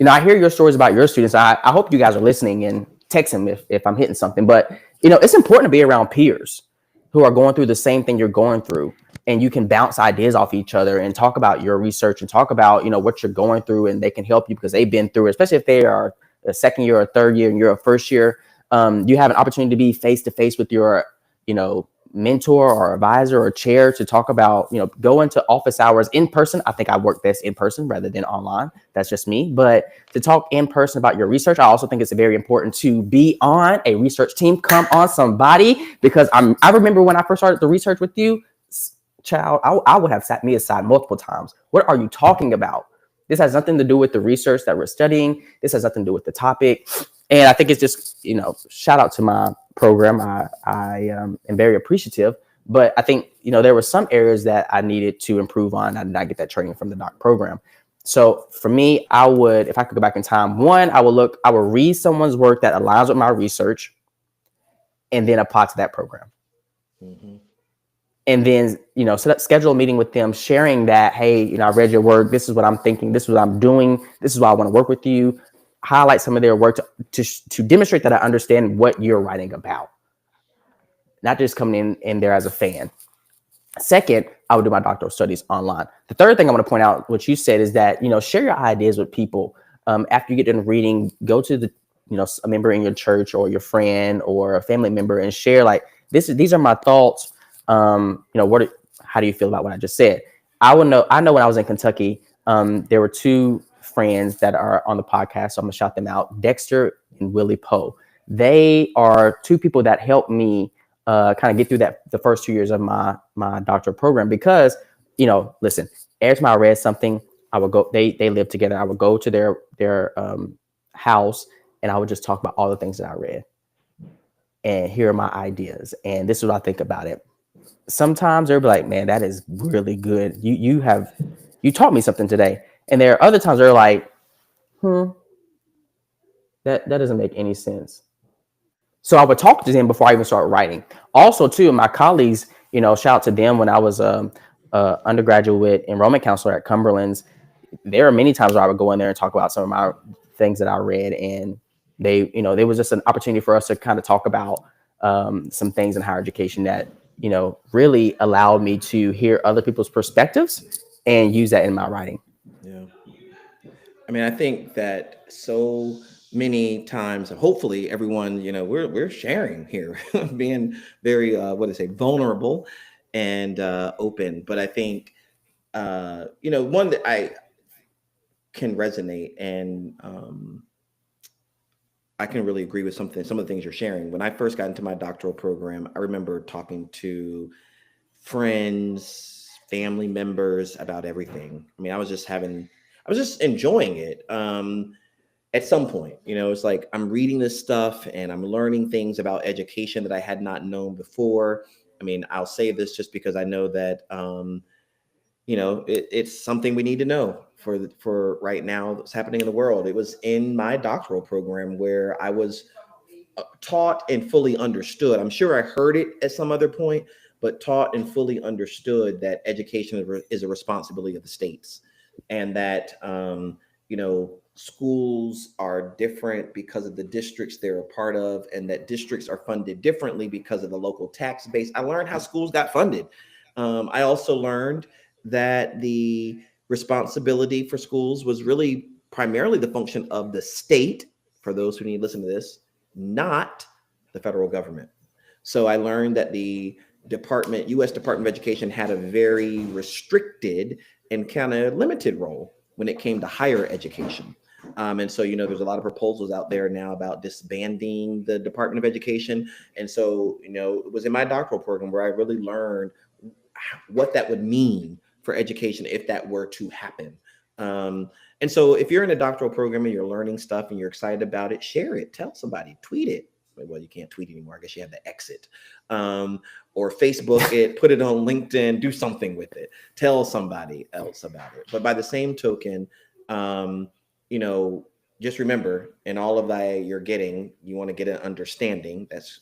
I hear your stories about your students. I hope you guys are listening and text them if I'm hitting something. But, it's important to be around peers who are going through the same thing you're going through. And you can bounce ideas off each other and talk about your research and talk about, what you're going through. And they can help you because they've been through it, especially if they are a second year or third year and you're a first year. You have an opportunity to be face to face with your, mentor or advisor or chair to talk about, go into office hours in person. I think I work best in person rather than online. That's just me. But to talk in person about your research, I also think it's very important to be on a research team. Come on, somebody, because I remember when I first started the research with you, child, I would have sat me aside multiple times. What are you talking about? This has nothing to do with the research that we're studying. This has nothing to do with the topic. And I think it's just, shout out to my program. I am very appreciative, but I think, there were some areas that I needed to improve on. I did not get that training from the doc program. So for me, I would, if I could go back in time, I would read someone's work that aligns with my research and then apply to that program. Mm-hmm. And then, schedule a meeting with them, sharing that, hey, I read your work. This is what I'm thinking. This is what I'm doing. This is why I want to work with you. Highlight some of their work to demonstrate that I understand what you're writing about. Not just coming in there as a fan. Second, I would do my doctoral studies online. The third thing I want to point out, what you said, is that, share your ideas with people. After you get done reading, go to a member in your church or your friend or a family member and share these are my thoughts. How do you feel about what I just said? I know when I was in Kentucky, there were two friends that are on the podcast, so I'm gonna shout them out, Dexter and Willie Poe. They are two people that helped me kind of get through the first 2 years of my doctoral program because, listen, every time I read something, I would go, they lived together. I would go to their house and I would just talk about all the things that I read and here are my ideas. And this is what I think about it. Sometimes they'll be like, man, that is really good. You taught me something today. And there are other times they're like, that doesn't make any sense. So I would talk to them before I even start writing. Also, too, my colleagues, shout out to them when I was undergraduate enrollment counselor at Cumberland's. There are many times where I would go in there and talk about some of my things that I read. And there was just an opportunity for us to kind of talk about some things in higher education that, really allowed me to hear other people's perspectives and use that in my writing. Yeah. I mean, I think that so many times, hopefully everyone, we're sharing here, being very, vulnerable and open. But I think, one that I can resonate and I can really agree with some of the things you're sharing. When I first got into my doctoral program, I remember talking to friends, family members about everything. I mean, I was just enjoying it. At some point, it's like I'm reading this stuff and I'm learning things about education that I had not known before. I mean, I'll say this just because I know that, it's something we need to know for right now that's happening in the world. It was in my doctoral program where I was taught and fully understood. I'm sure I heard it at some other point, but taught and fully understood that education is a responsibility of the states. and that schools are different because of the districts they're a part of, and that districts are funded differently because of the local tax base. I learned how schools got funded. I also learned that the responsibility for schools was really primarily the function of the state, for those who need to listen to this, not the federal government. So I learned that the U.S. Department of Education had a very restricted and kind of limited role when it came to higher education. And so, there's a lot of proposals out there now about disbanding the Department of Education. And so, it was in my doctoral program where I really learned what that would mean for education if that were to happen. And so if you're in a doctoral program and you're learning stuff and you're excited about it, share it, tell somebody, tweet it. Well, you can't tweet anymore. I guess you have to exit, or Facebook it, put it on LinkedIn, do something with it, tell somebody else about it. But by the same token, just remember, in all of that you're getting, you want to get an understanding. That's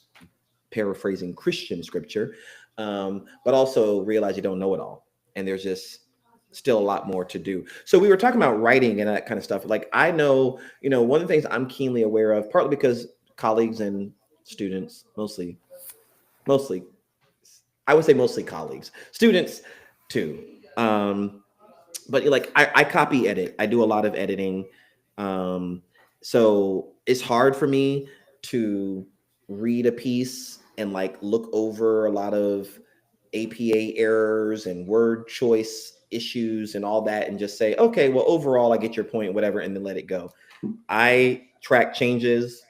paraphrasing Christian scripture, but also realize you don't know it all. And there's just still a lot more to do. So we were talking about writing and that kind of stuff. Like, I know, one of the things I'm keenly aware of, partly because colleagues and students, mostly, I would say mostly colleagues, students too. But like I copy edit. I do a lot of editing. So it's hard for me to read a piece and like look over a lot of APA errors and word choice issues and all that and just say, okay, well, overall, I get your point, whatever, and then let it go. I track changes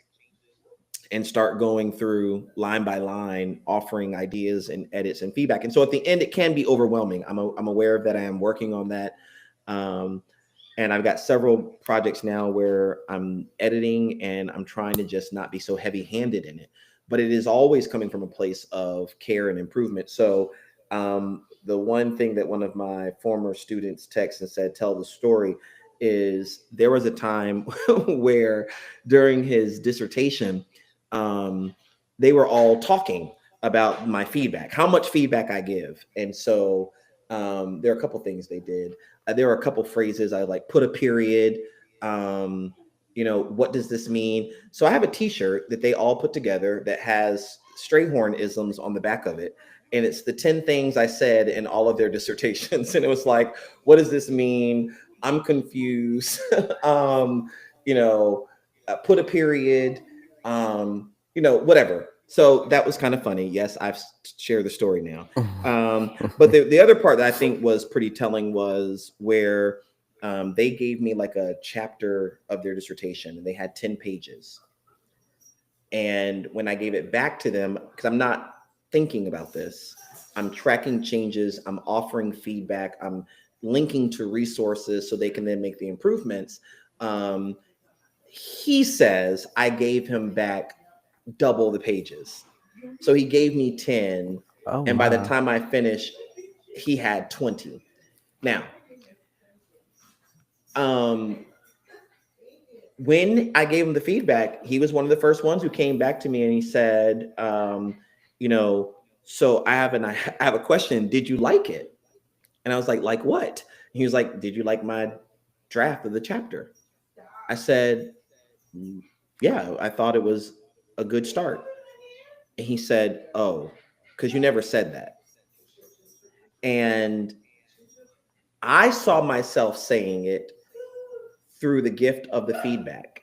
and start going through line by line, offering ideas and edits and feedback. And so at the end, it can be overwhelming. I'm aware of that. I am working on that. And I've got several projects now where I'm editing and I'm trying to just not be so heavy handed in it, but it is always coming from a place of care and improvement. So the one thing that one of my former students texted and said, tell the story, is there was a time where during his dissertation, they were all talking about my feedback, how much feedback I give. And so there are a couple things they did. There are a couple phrases I like, put a period, what does this mean? So I have a t-shirt that they all put together that has Strayhorn isms on the back of it. And it's the 10 things I said in all of their dissertations. And it was like, what does this mean? I'm confused. Put a period, whatever. So that was kind of funny. Yes, I've shared the story now. But the other part that I think was pretty telling was where they gave me like a chapter of their dissertation and they had 10 pages. And when I gave it back to them, because I'm not thinking about this, I'm tracking changes, I'm offering feedback, I'm linking to resources so they can then make the improvements. He says I gave him back double the pages. So he gave me 10. And by the time I finished, he had 20. Now, when I gave him the feedback, he was one of the first ones who came back to me and he said, so I have a question. Did you like it? And I was like what? He was like, did you like my draft of the chapter? I said, yeah, I thought it was a good start. And he said, oh, because you never said that. And I saw myself saying it through the gift of the feedback.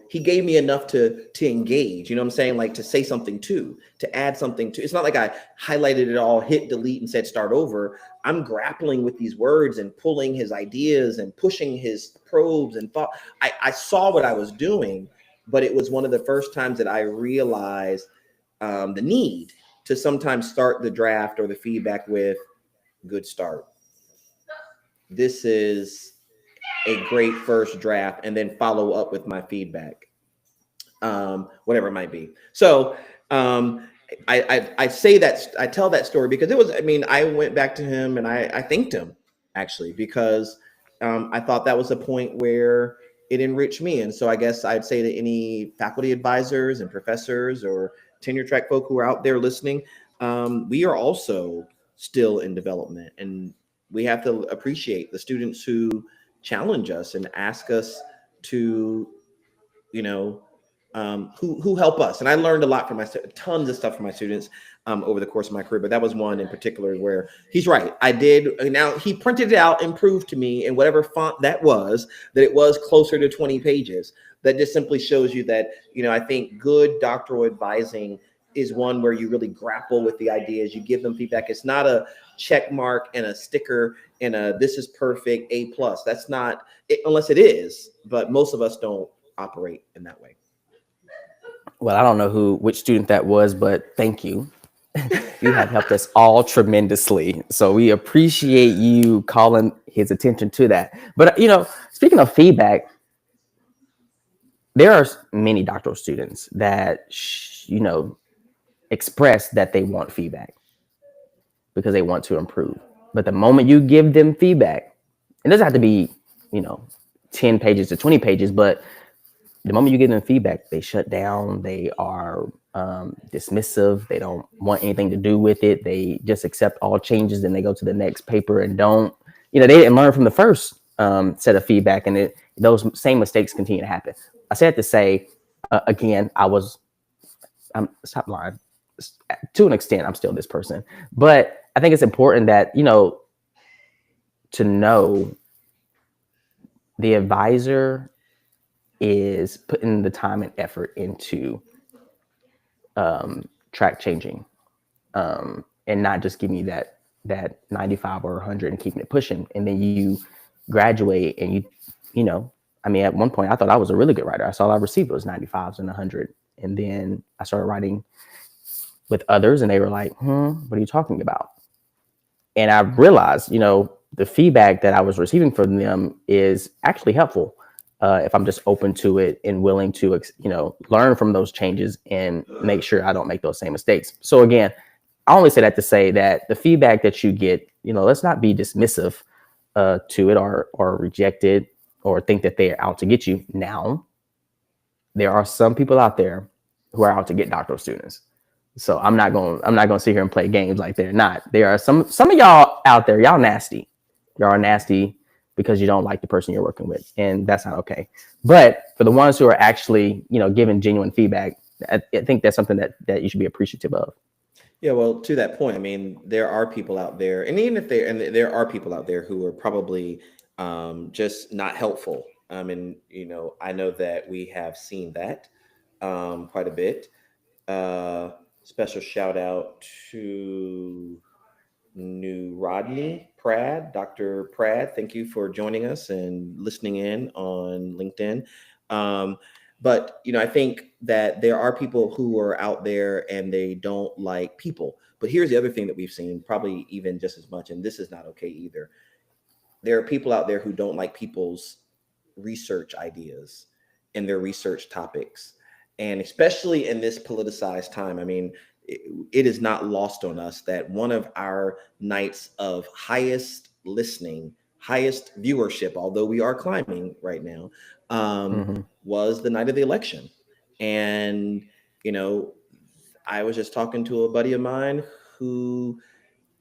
He gave me enough to engage, what I'm saying? Like to say something to add something to. It's not like I highlighted it all, hit delete and said start over. I'm grappling with these words and pulling his ideas and pushing his probes and thought. I saw what I was doing, but it was one of the first times that I realized the need to sometimes start the draft or the feedback with good start. This is a great first draft, and then follow up with my feedback, whatever it might be. So I say that, I tell that story because it was, I went back to him and I thanked him actually, because I thought that was a point where it enriched me. And so I guess I'd say to any faculty advisors and professors or tenure track folk who are out there listening, we are also still in development, and we have to appreciate the students who challenge us and ask us to, you know, who help us. And I learned a lot from tons of stuff from my students over the course of my career, but that was one in particular where he's right. I did. Now he printed it out and proved to me in whatever font that was, that it was closer to 20 pages. That just simply shows you that, you know, I think good doctoral advising is one where you really grapple with the ideas, you give them feedback. It's not a check mark and a sticker and a, this is perfect, A+. That's not it, unless it is, but most of us don't operate in that way. Well, I don't know which student that was, but thank you. You have helped us all tremendously. So we appreciate you calling his attention to that. But, you know, speaking of feedback, there are many doctoral students that, you know, express that they want feedback because they want to improve. But the moment you give them feedback, it doesn't have to be, you know, 10 pages to 20 pages, but the moment you give them feedback, they shut down. They are dismissive. They don't want anything to do with it. They just accept all changes and they go to the next paper and don't, you know, they didn't learn from the first set of feedback, and those same mistakes continue to happen. I said to say, again, stop lying. To an extent, I'm still this person, but I think it's important that, you know, to know the advisor is putting the time and effort into track changing, and not just giving you that 95 or 100 and keeping it pushing. And then you graduate and you know, I mean, at one point I thought I was a really good writer. I saw I received those 95s and 100. And then I started writing with others and they were like, what are you talking about? And I realized, you know, the feedback that I was receiving from them is actually helpful. If I'm just open to it and willing to, you know, learn from those changes and make sure I don't make those same mistakes. So again, I only say that to say that the feedback that you get, you know, let's not be dismissive to it or reject it or think that they're out to get you. Now, there are some people out there who are out to get doctoral students. So I'm not going to sit here and play games like they're not. There are some of y'all out there, y'all nasty. Y'all are nasty because you don't like the person you're working with, and that's not okay. But for the ones who are actually, you know, giving genuine feedback, I think that's something that you should be appreciative of. Yeah, well, to that point, I mean, there are people out there, and even if there are people out there who are probably just not helpful. And you know, I know that we have seen that quite a bit. Special shout out to New Rodney Prad, Dr. Prad. Thank you for joining us and listening in on LinkedIn. But, you know, I think that there are people who are out there and they don't like people. But here's the other thing that we've seen, probably even just as much, and this is not okay either. There are people out there who don't like people's research ideas and their research topics. And especially in this politicized time, I mean, it is not lost on us that one of our nights of highest listening, highest viewership, although we are climbing right now, was the night of the election. And, you know, I was just talking to a buddy of mine who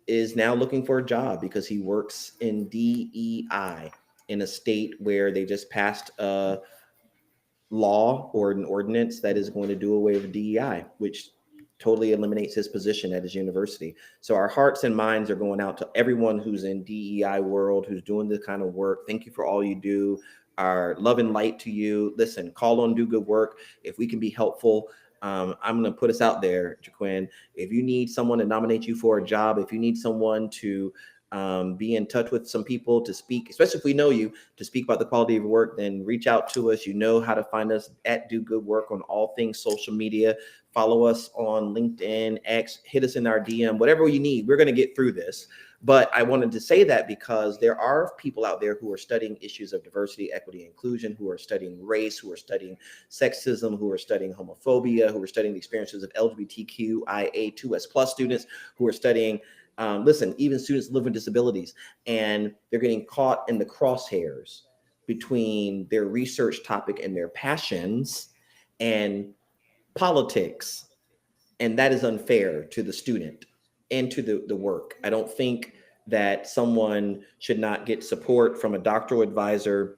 is now looking for a job because he works in DEI in a state where they just passed a law or an ordinance that is going to do away with DEI, which totally eliminates his position at his university. So our hearts and minds are going out to everyone who's in DEI world, who's doing this kind of work. Thank you for all you do. Our love and light to you. Listen, call on Do Good Work. If we can be helpful, I'm going to put us out there, Jaquin. If you need someone to nominate you for a job, if you need someone to be in touch with some people to speak, especially if we know you, to speak about the quality of your work, then reach out to us. You know how to find us at Do Good Work on all things social media. Follow us on LinkedIn, X, hit us in our DM, whatever you need. We're going to get through this. But I wanted to say that because there are people out there who are studying issues of diversity, equity, inclusion, who are studying race, who are studying sexism, who are studying homophobia, who are studying the experiences of LGBTQIA2S+ students, who are studying even students living with disabilities, and they're getting caught in the crosshairs between their research topic and their passions and politics. And that is unfair to the student and to the work. I don't think that someone should not get support from a doctoral advisor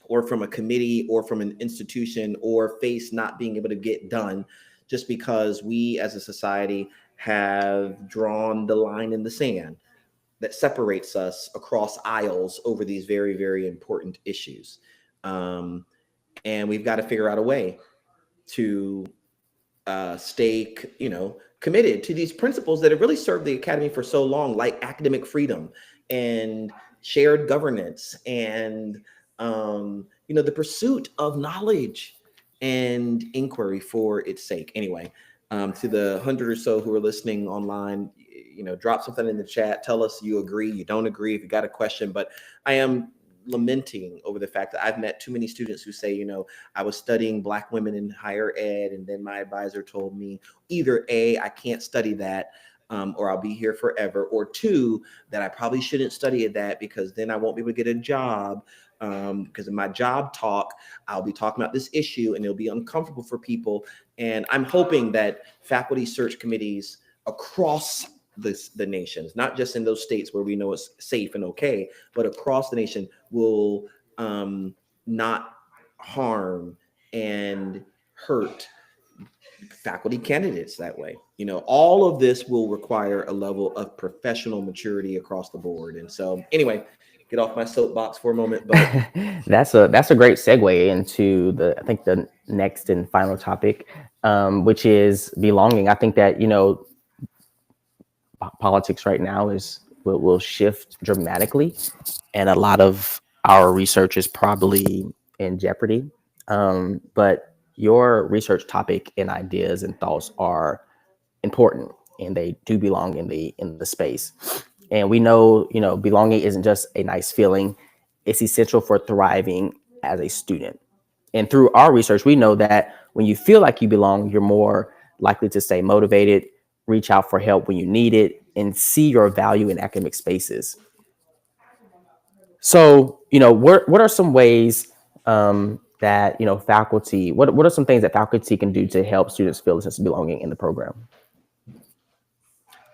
or from a committee or from an institution or face not being able to get done just because we as a society have drawn the line in the sand that separates us across aisles over these very, very important issues. And we've got to figure out a way to stay, committed to these principles that have really served the academy for so long, like academic freedom and shared governance and the pursuit of knowledge and inquiry for its sake. Anyway, to the 100 or so who are listening online, drop something in the chat. Tell us you agree, you don't agree, if you got a question. But I am lamenting over the fact that I've met too many students who say, I was studying Black women in higher ed, and then my advisor told me either A, I can't study that, or I'll be here forever, or two, that I probably shouldn't study that because then I won't be able to get a job. Because in my job talk, I'll be talking about this issue and it'll be uncomfortable for people. And I'm hoping that faculty search committees across the nations, not just in those states where we know it's safe and okay, but across the nation will not harm and hurt faculty candidates that way. All of this will require a level of professional maturity across the board. And so anyway, get off my soapbox for a moment, but that's a great segue into the next and final topic, which is belonging. I think that, politics right now will shift dramatically, and a lot of our research is probably in jeopardy. But your research topic and ideas and thoughts are important, and they do belong in the space. And we know, belonging isn't just a nice feeling. It's essential for thriving as a student. And through our research, we know that when you feel like you belong, you're more likely to stay motivated, reach out for help when you need it, and see your value in academic spaces. So, what are some ways that, faculty, what are some things that faculty can do to help students feel a sense of belonging in the program?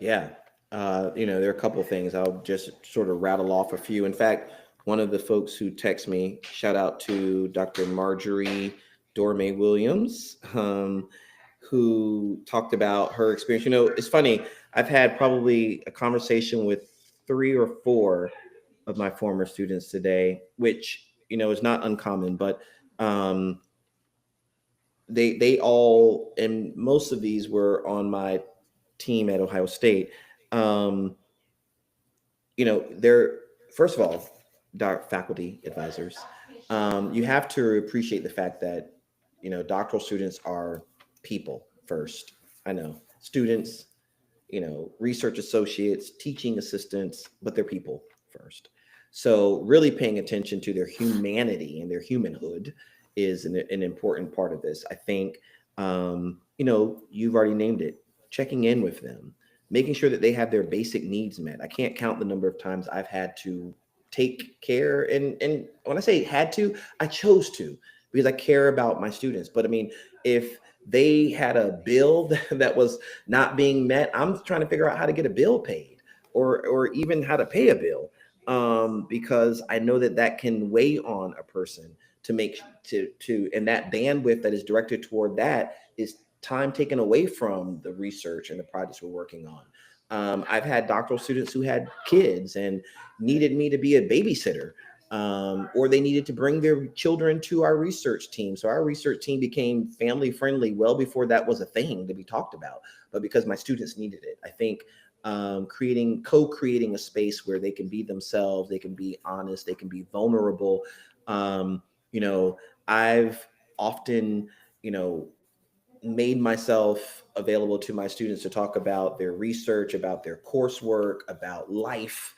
Yeah. There are a couple of things. I'll just sort of rattle off a few. In fact, one of the folks who text me, shout out to Dr. Marjorie Dorme Williams, who talked about her experience. It's funny. I've had probably a conversation with 3 or 4 of my former students today, which, is not uncommon, but they all, and most of these were on my team at Ohio State. They're, first of all, faculty advisors. You have to appreciate the fact that, doctoral students are people first. I know students, research associates, teaching assistants, but they're people first. So really paying attention to their humanity and their humanhood is an important part of this. I think, you've already named it, checking in with them, making sure that they have their basic needs met. I can't count the number of times I've had to take care. And when I say had to, I chose to, because I care about my students. But I mean, if they had a bill that was not being met, I'm trying to figure out how to get a bill paid or even how to pay a bill. Because I know that can weigh on a person and that bandwidth that is directed toward that is time taken away from the research and the projects we're working on. I've had doctoral students who had kids and needed me to be a babysitter, or they needed to bring their children to our research team. So our research team became family friendly well before that was a thing to be talked about, but because my students needed it. I think co-creating a space where they can be themselves, they can be honest, they can be vulnerable. I've often, made myself available to my students to talk about their research, about their coursework, about life.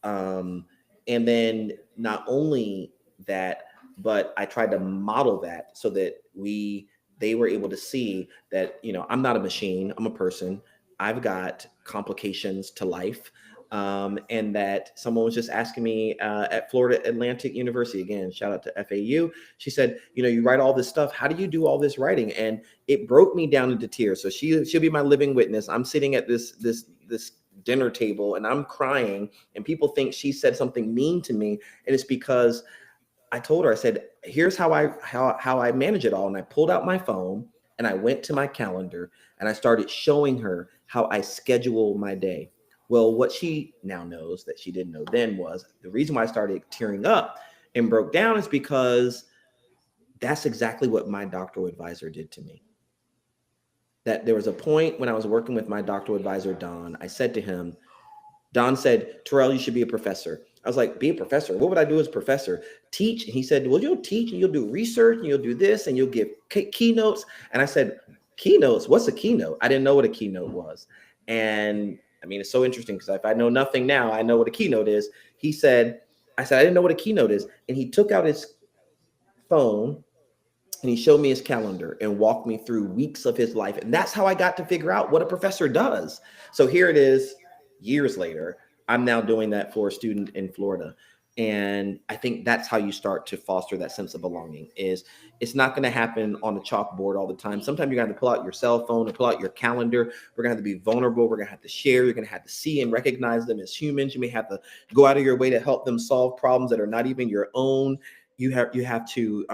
And then not only that, but I tried to model that so that they were able to see that, I'm not a machine, I'm a person. I've got complications to life. And that someone was just asking me at Florida Atlantic University, again, shout out to FAU. She said, you write all this stuff. How do you do all this writing? And it broke me down into tears. So she'll be my living witness. I'm sitting at this dinner table and I'm crying and people think she said something mean to me. And it's because I told her, I said, here's how I manage it all. And I pulled out my phone and I went to my calendar and I started showing her how I schedule my day. Well, what she now knows that she didn't know then was the reason why I started tearing up and broke down is because that's exactly what my doctoral advisor did to me. That there was a point when I was working with my doctoral advisor, Don, I said to him, Don said, Terrell, you should be a professor. I was like, be a professor? What would I do as a professor? Teach? And he said, well, you'll teach and you'll do research and you'll do this and you'll give keynotes. And I said, keynotes? What's a keynote? I didn't know what a keynote was. And I mean, it's so interesting because if I know nothing now, I know what a keynote is. I said, I didn't know what a keynote is. And he took out his phone and he showed me his calendar and walked me through weeks of his life. And that's how I got to figure out what a professor does. So here it is, years later, I'm now doing that for a student in Florida. And I think that's how you start to foster that sense of belonging. Is it's not going to happen on the chalkboard all the time. Sometimes you're going to have to pull out your cell phone and pull out your calendar. We're going to have to be vulnerable. We're going to have to share. You're going to have to see and recognize them as humans. You may have to go out of your way to help them solve problems that are not even your own. You have to,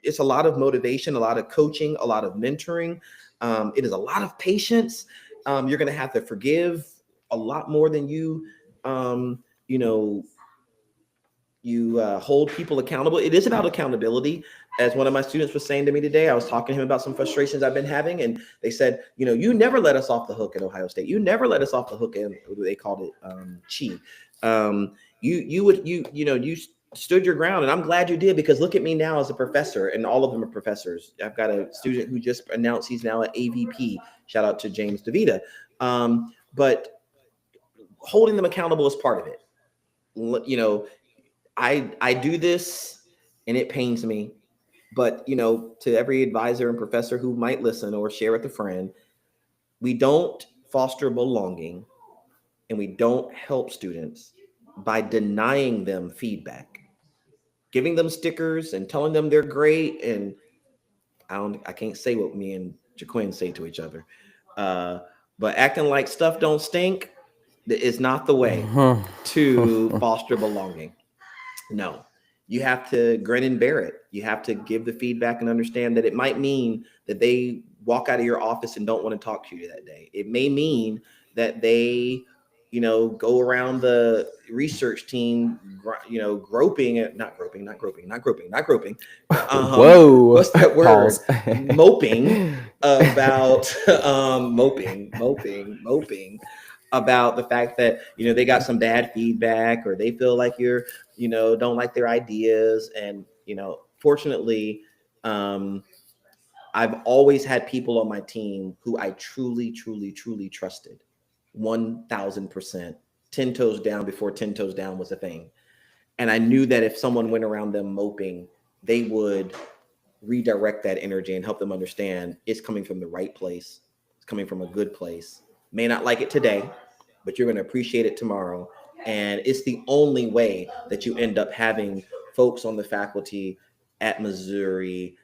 it's a lot of motivation, a lot of coaching, a lot of mentoring. It is a lot of patience. You're going to have to forgive a lot more than you hold people accountable. It is about accountability. As one of my students was saying to me today, I was talking to him about some frustrations I've been having. And they said, you never let us off the hook at Ohio State. You never let us off the hook. And they called it chi. You stood your ground. And I'm glad you did, because look at me now as a professor, and all of them are professors. I've got a student who just announced he's now an AVP. Shout out to James DeVita. But holding them accountable is part of it. I do this and it pains me, but to every advisor and professor who might listen or share with a friend, we don't foster belonging and we don't help students by denying them feedback, giving them stickers and telling them they're great. And I can't say what me and Jaquin say to each other, but acting like stuff don't stink is not the way to foster belonging. No, you have to grin and bear it. You have to give the feedback and understand that it might mean that they walk out of your office and don't want to talk to you that day. It may mean that they, go around the research team, groping. Whoa. What's that word? Moping about, moping about the fact that, they got some bad feedback, or they feel like you're, don't like their ideas. And, fortunately, I've always had people on my team who I truly, truly, truly trusted 1000%, 10 toes down before 10 toes down was a thing. And I knew that if someone went around them moping, they would redirect that energy and help them understand it's coming from the right place. It's coming from a good place. May not like it today, but you're going to appreciate it tomorrow. And it's the only way that you end up having folks on the faculty at Missouri,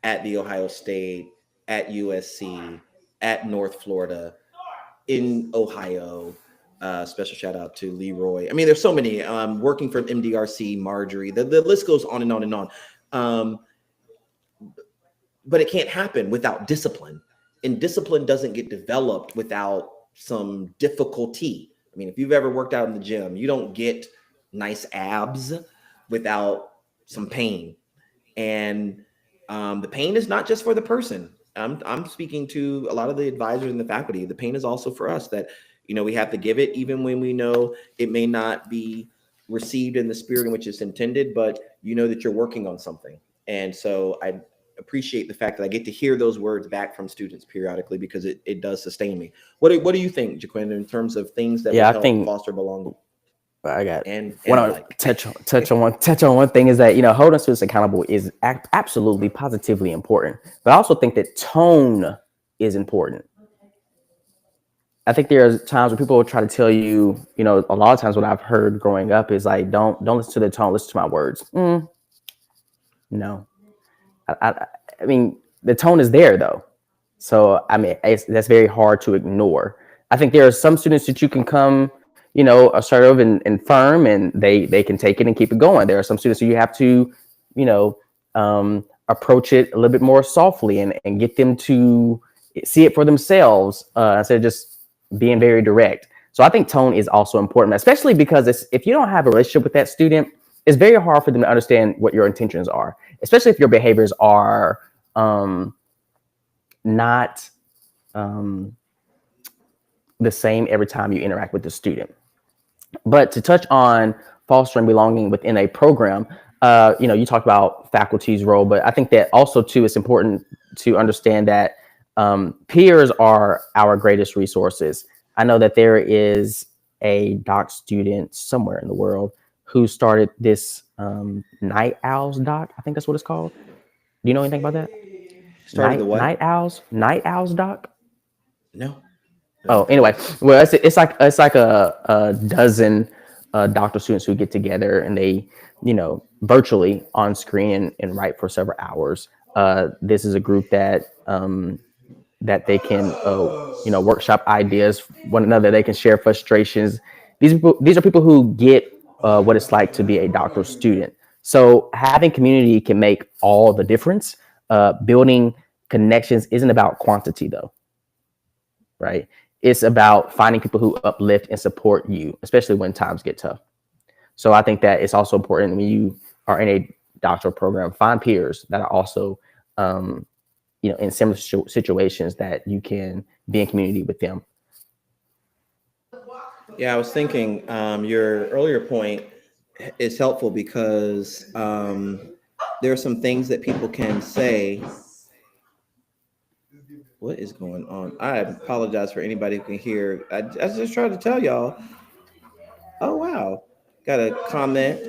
at the Ohio State, at USC, at North Florida, in Ohio. Special shout out to Leroy. I mean, there's so many, working for MDRC, Marjorie, the list goes on and on and on. But it can't happen without discipline. And discipline doesn't get developed without some difficulty. I mean, if you've ever worked out in the gym, you don't get nice abs without some pain. And the pain is not just for the person. I'm speaking to a lot of the advisors and the faculty. The pain is also for us, that, we have to give it even when we know it may not be received in the spirit in which it's intended, but that you're working on something. And so I appreciate the fact that I get to hear those words back from students periodically, because it does sustain me. What do you think, Jaquin, in terms of things that will help foster belonging? I got and touch on one thing is that holding students accountable is absolutely positively important, but I also think that tone is important. I think there are times when people will try to tell you, a lot of times what I've heard growing up is like, don't listen to the tone, listen to my words. No. I mean, the tone is there though. So, I mean, that's very hard to ignore. I think there are some students that you can come, you know, assertive and firm, and they can take it and keep it going. There are some students who you have to, you know, approach it a little bit more softly and get them to see it for themselves instead of just being very direct. So I think tone is also important, especially because if you don't have a relationship with that student, it's very hard for them to understand what your intentions are, especially if your behaviors are not the same every time you interact with the student. But to touch on fostering belonging within a program, you know, you talked about faculty's role, but I think that also too, it's important to understand that peers are our greatest resources. I know that there is a doc student somewhere in the world who started this Night Owls doc. I think that's what it's called. Do you know anything about that? Started the what? Night Owls doc. No. Oh, anyway, well, it's like a dozen doctoral students who get together and they, you know, virtually on screen and write for several hours. This is a group that that they can, you know, workshop ideas one another. They can share frustrations. These are people who get what it's like to be a doctoral student. So having community can make all the difference. Building connections isn't about quantity, though, right? It's about finding people who uplift and support you, especially when times get tough. So I think that it's also important when you are in a doctoral program, find peers that are also, you know, in similar situations that you can be in community with them. Yeah, I was thinking your earlier point is helpful because there are some things that people can say. What is going on? I apologize for anybody who can hear. I just tried to tell y'all. Oh, wow. Got a comment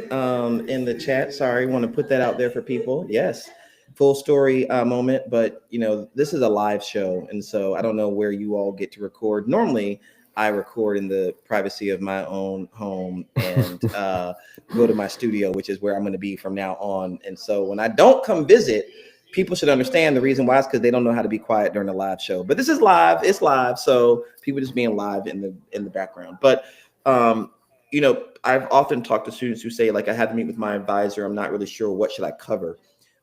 in the chat. Sorry, want to put that out there for people. Yes, full story moment. But, you know, this is a live show. And so I don't know where you all get to record. Normally, I record in the privacy of my own home and go to my studio, which is where I'm going to be from now on. And so when I don't come visit, people should understand the reason why is because they don't know how to be quiet during a live show. But this is live. It's live. So people just being live in the background. But, you know, I've often talked to students who say, like, I had to meet with my advisor. I'm not really sure what should I cover.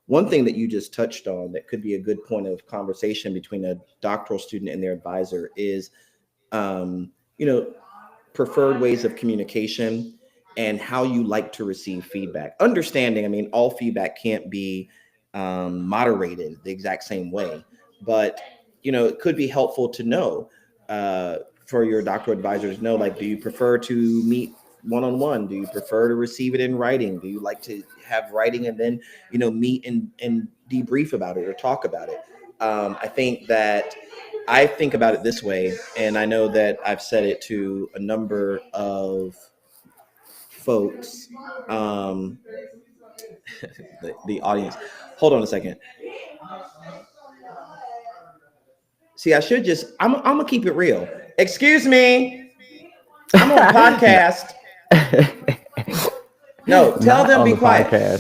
One thing that you just touched on that could be a good point of conversation between a doctoral student and their advisor is, you know, preferred ways of communication and how you like to receive feedback. Understanding, I mean, all feedback can't be moderated the exact same way, but, you know, it could be helpful to know for your doctoral advisors to know, like, do you prefer to meet one-on-one? Do you prefer to receive it in writing? Do you like to have writing and then, you know, meet and debrief about it or talk about it? I think about it this way, and I know that I've said it to a number of folks, the audience. Hold on a second. See, I should just, I'm gonna keep it real. Excuse me. I'm on a podcast. No, tell them be quiet. Podcast.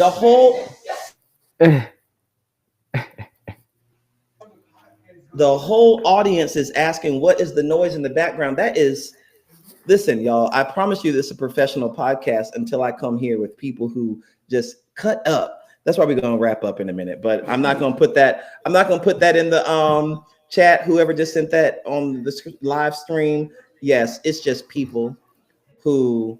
The whole audience is asking, what is the noise in the background? That is, listen, y'all, I promise you this is a professional podcast until I come here with people who just cut up. That's why we're going to wrap up in a minute, but I'm not going to put that in the chat. Whoever just sent that on the live stream. Yes, it's just people who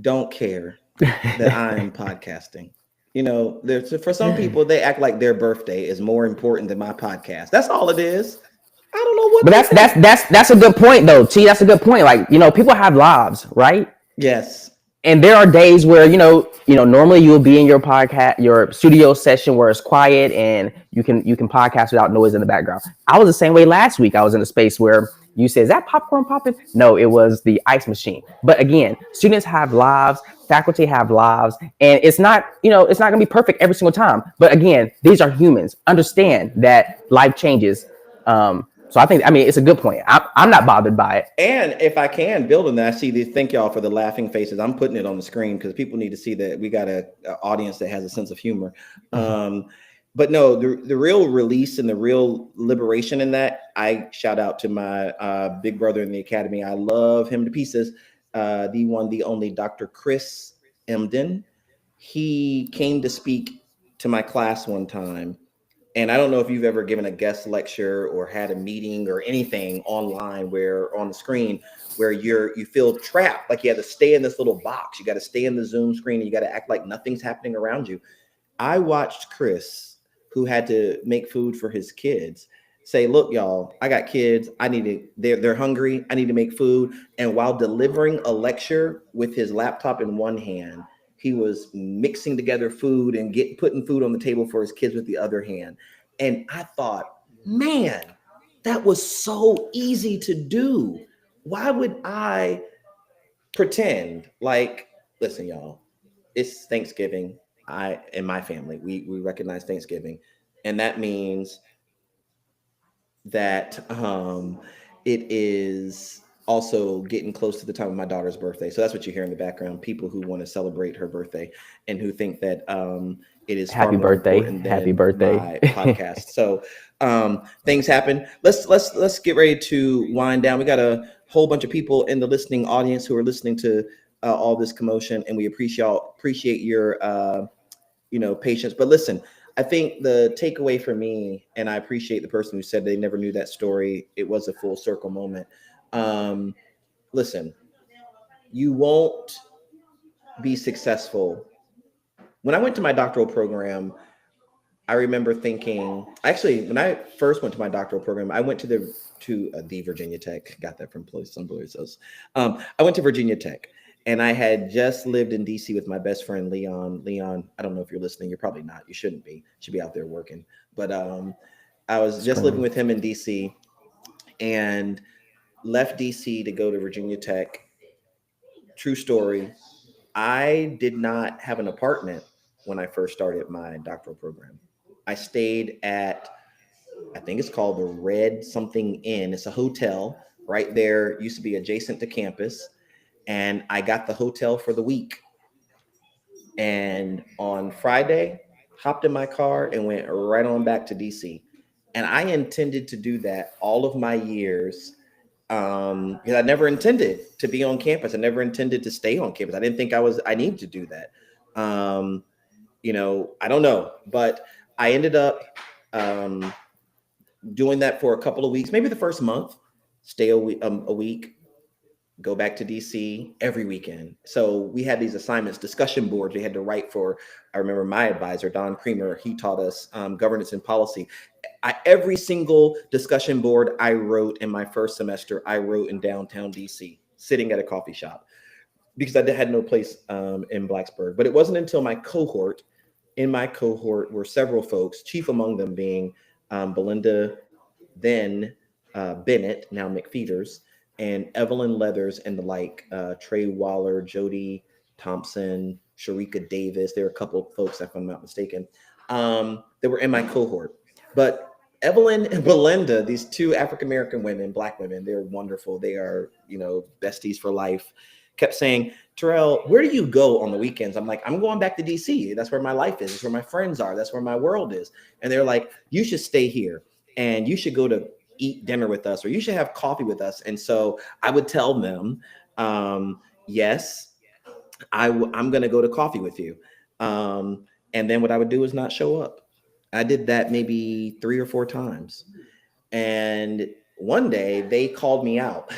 don't care that I am podcasting. You know, for some people, they act like their birthday is more important than my podcast. That's all it is. I don't know what. But that's a good point, though. T, that's a good point. Like, you know, people have lives, right? Yes. And there are days where, you know, normally you will be in your podcast, your studio session where it's quiet and you can podcast without noise in the background. I was the same way last week. I was in a space where you said, is that popcorn popping? No, it was the ice machine. But again, students have lives, faculty have lives, and it's not going to be perfect every single time. But again, these are humans. Understand that life changes. So I mean, it's a good point. I'm not bothered by it. And if I can build on that, I see these. Thank y'all for the laughing faces. I'm putting it on the screen because people need to see that we got an audience that has a sense of humor. but no, the real release and the real liberation in that, I shout out to my big brother in the academy. I love him to pieces. The one, the only Dr. Chris Emden. He came to speak to my class one time. And I don't know if you've ever given a guest lecture or had a meeting or anything online where on the screen where you feel trapped, like you have to stay in this little box. You got to stay in the Zoom screen and you got to act like nothing's happening around you. I watched Chris, who had to make food for his kids, say, look, y'all, I got kids. They're hungry. I need to make food. And while delivering a lecture with his laptop in one hand, he was mixing together food and putting food on the table for his kids with the other hand. And I thought, man, that was so easy to do. Why would I pretend like, listen, y'all, it's Thanksgiving. In my family, we recognize Thanksgiving. And that means that it is also getting close to the time of my daughter's birthday. So that's what you hear in the background, people who want to celebrate her birthday and who think that it is Happy birthday. Happy birthday. My podcast. So things happen. Let's get ready to wind down. We got a whole bunch of people in the listening audience who are listening to all this commotion, and we appreciate your patience. But listen, I think the takeaway for me, and I appreciate the person who said they never knew that story. It was a full circle moment. Listen, you won't be successful. When I went to my doctoral program, I remember thinking, actually, when I first went to my doctoral program, I went to the Virginia Tech, got that from some places. I went to Virginia Tech. And I had just lived in DC with my best friend, Leon. Leon, I don't know if you're listening. You're probably not. You shouldn't be. You should be out there working. But I was just living with him in DC and left DC to go to Virginia Tech. True story. I did not have an apartment when I first started my doctoral program. I stayed at, I think it's called the Red Something Inn. It's a hotel right there. Used to be adjacent to campus. And I got the hotel for the week. And on Friday, hopped in my car and went right on back to DC. And I intended to do that all of my years because I never intended to be on campus. I never intended to stay on campus. I didn't think I needed to do that. I don't know, but I ended up doing that for a couple of weeks, maybe the first month, stay a week, go back to DC every weekend. So we had these assignments, discussion boards we had to write for. I remember my advisor, Don Creamer, he taught us governance and policy. Every single discussion board I wrote in my first semester, I wrote in downtown DC, sitting at a coffee shop, because I had no place in Blacksburg. But it wasn't until in my cohort were several folks, chief among them being Belinda, then Bennett, now McFeeters, and Evelyn Leathers and the like, Trey Waller, Jody Thompson, Sharika Davis. There are a couple of folks, if I'm not mistaken, that were in my cohort. But Evelyn and Belinda, these two African-American women, Black women, they're wonderful. They are, besties for life, kept saying, Terrell, where do you go on the weekends? I'm like, I'm going back to DC. That's where my life is. That's where my friends are. That's where my world is. And they're like, you should stay here and you should go to eat dinner with us, or you should have coffee with us. And so I would tell them, yes, I'm going to go to coffee with you. And then what I would do is not show up. I did that maybe 3 or 4 times. And one day they called me out,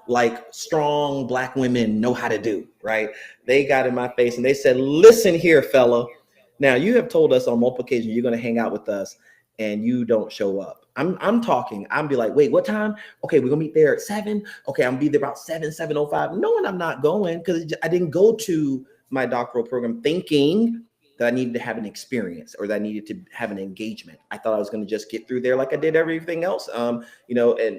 like strong Black women know how to do, right? They got in my face and they said, listen here, fella. Now you have told us on multiple occasions you're going to hang out with us, and you don't show up. I'm talking. I'm be like, wait, what time? Okay, we're gonna meet there at 7. Okay, I'm gonna be there about 7:05. Knowing I'm not going, because I didn't go to my doctoral program thinking that I needed to have an experience or that I needed to have an engagement. I thought I was gonna just get through there like I did everything else. An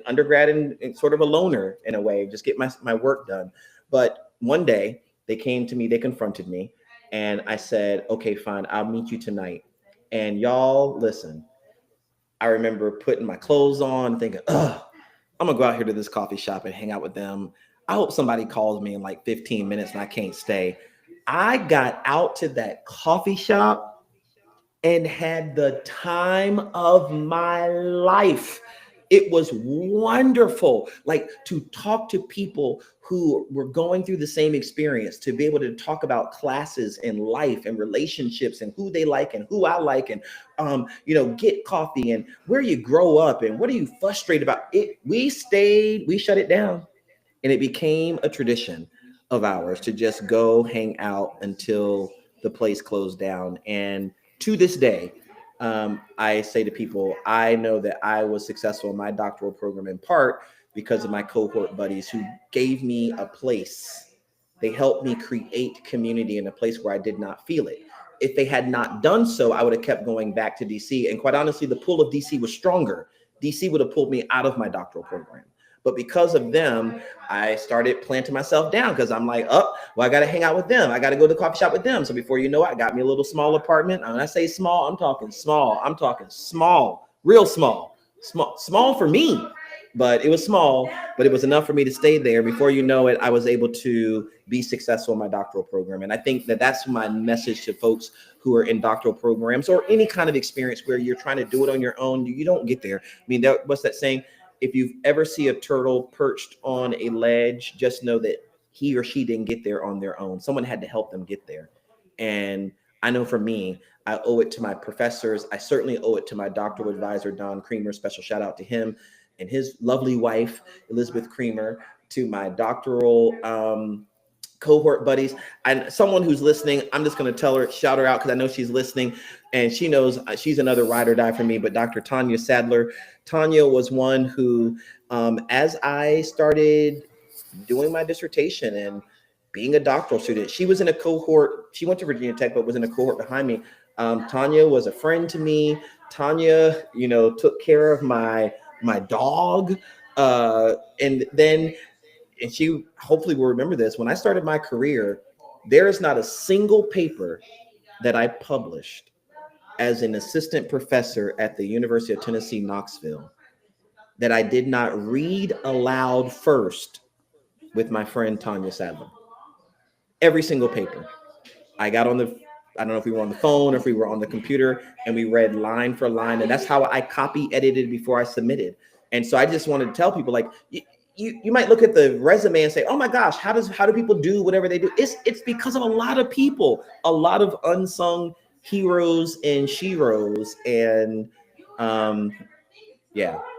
undergrad and sort of a loner in a way, just get my work done. But one day they came to me, they confronted me, and I said, okay, fine, I'll meet you tonight. And y'all, listen. I remember putting my clothes on, thinking, I'm gonna go out here to this coffee shop and hang out with them. I hope somebody calls me in like 15 minutes and I can't stay. I got out to that coffee shop and had the time of my life. It was wonderful, like to talk to people who were going through the same experience, to be able to talk about classes and life and relationships and who they like and who I like, and get coffee and where you grow up and what are you frustrated about. We shut it down, and it became a tradition of ours to just go hang out until the place closed down. And to this day, I say to people, I know that I was successful in my doctoral program in part because of my cohort buddies who gave me a place. They helped me create community in a place where I did not feel it. If they had not done so, I would have kept going back to DC. And quite honestly, the pull of DC was stronger. DC would have pulled me out of my doctoral program. But because of them, I started planting myself down because I'm like, I got to hang out with them. I got to go to the coffee shop with them. So before you know it, I got me a little small apartment. When I say small, I'm talking small. I'm talking small, real small, small for me. But it was small, but it was enough for me to stay there. Before you know it, I was able to be successful in my doctoral program. And I think that that's my message to folks who are in doctoral programs or any kind of experience where you're trying to do it on your own. You don't get there. I mean, what's that saying? If you ever see a turtle perched on a ledge, just know that he or she didn't get there on their own. Someone had to help them get there. And I know for me, I owe it to my professors. I certainly owe it to my doctoral advisor, Don Creamer. Special shout out to him and his lovely wife, Elizabeth Creamer, to my doctoral cohort buddies. And someone who's listening, I'm just going to tell her, shout her out because I know she's listening and she knows she's another ride or die for me. But Dr. Tanya Sadler, Tanya was one who, as I started doing my dissertation and being a doctoral student, she was in a cohort. She went to Virginia Tech, but was in a cohort behind me. Tanya was a friend to me. Tanya, took care of my dog. And she hopefully will remember this. When I started my career, there is not a single paper that I published as an assistant professor at the University of Tennessee, Knoxville, that I did not read aloud first with my friend Tanya Sadler. Every single paper. I don't know if we were on the phone or if we were on the computer, and we read line for line. And that's how I copy edited before I submitted. And so I just wanted to tell people, like, you might look at the resume and say, oh my gosh, how do people do whatever they do? It's because of a lot of people, a lot of unsung heroes and sheroes. And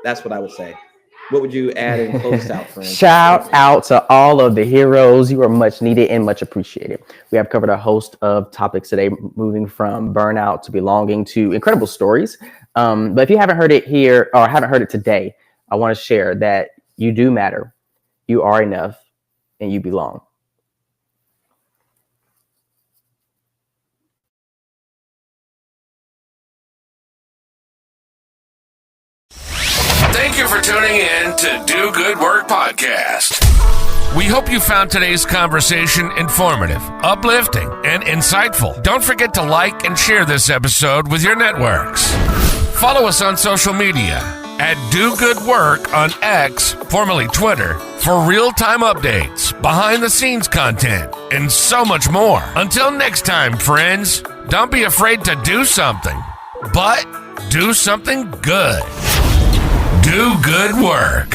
that's what I would say. What would you add and close out, friend? Shout out to all of the heroes. You are much needed and much appreciated. We have covered a host of topics today, moving from burnout to belonging to incredible stories. But if you haven't heard it here or haven't heard it today, I want to share that you do matter, you are enough, and you belong. Thank you for tuning in to Do Good Work Podcast. We hope you found today's conversation informative, uplifting, and insightful. Don't forget to like and share this episode with your networks. Follow us on social media at Do Good Work on X, formerly Twitter, for real-time updates, behind-the-scenes content, and so much more. Until next time, friends, don't be afraid to do something, but do something good. Do good work.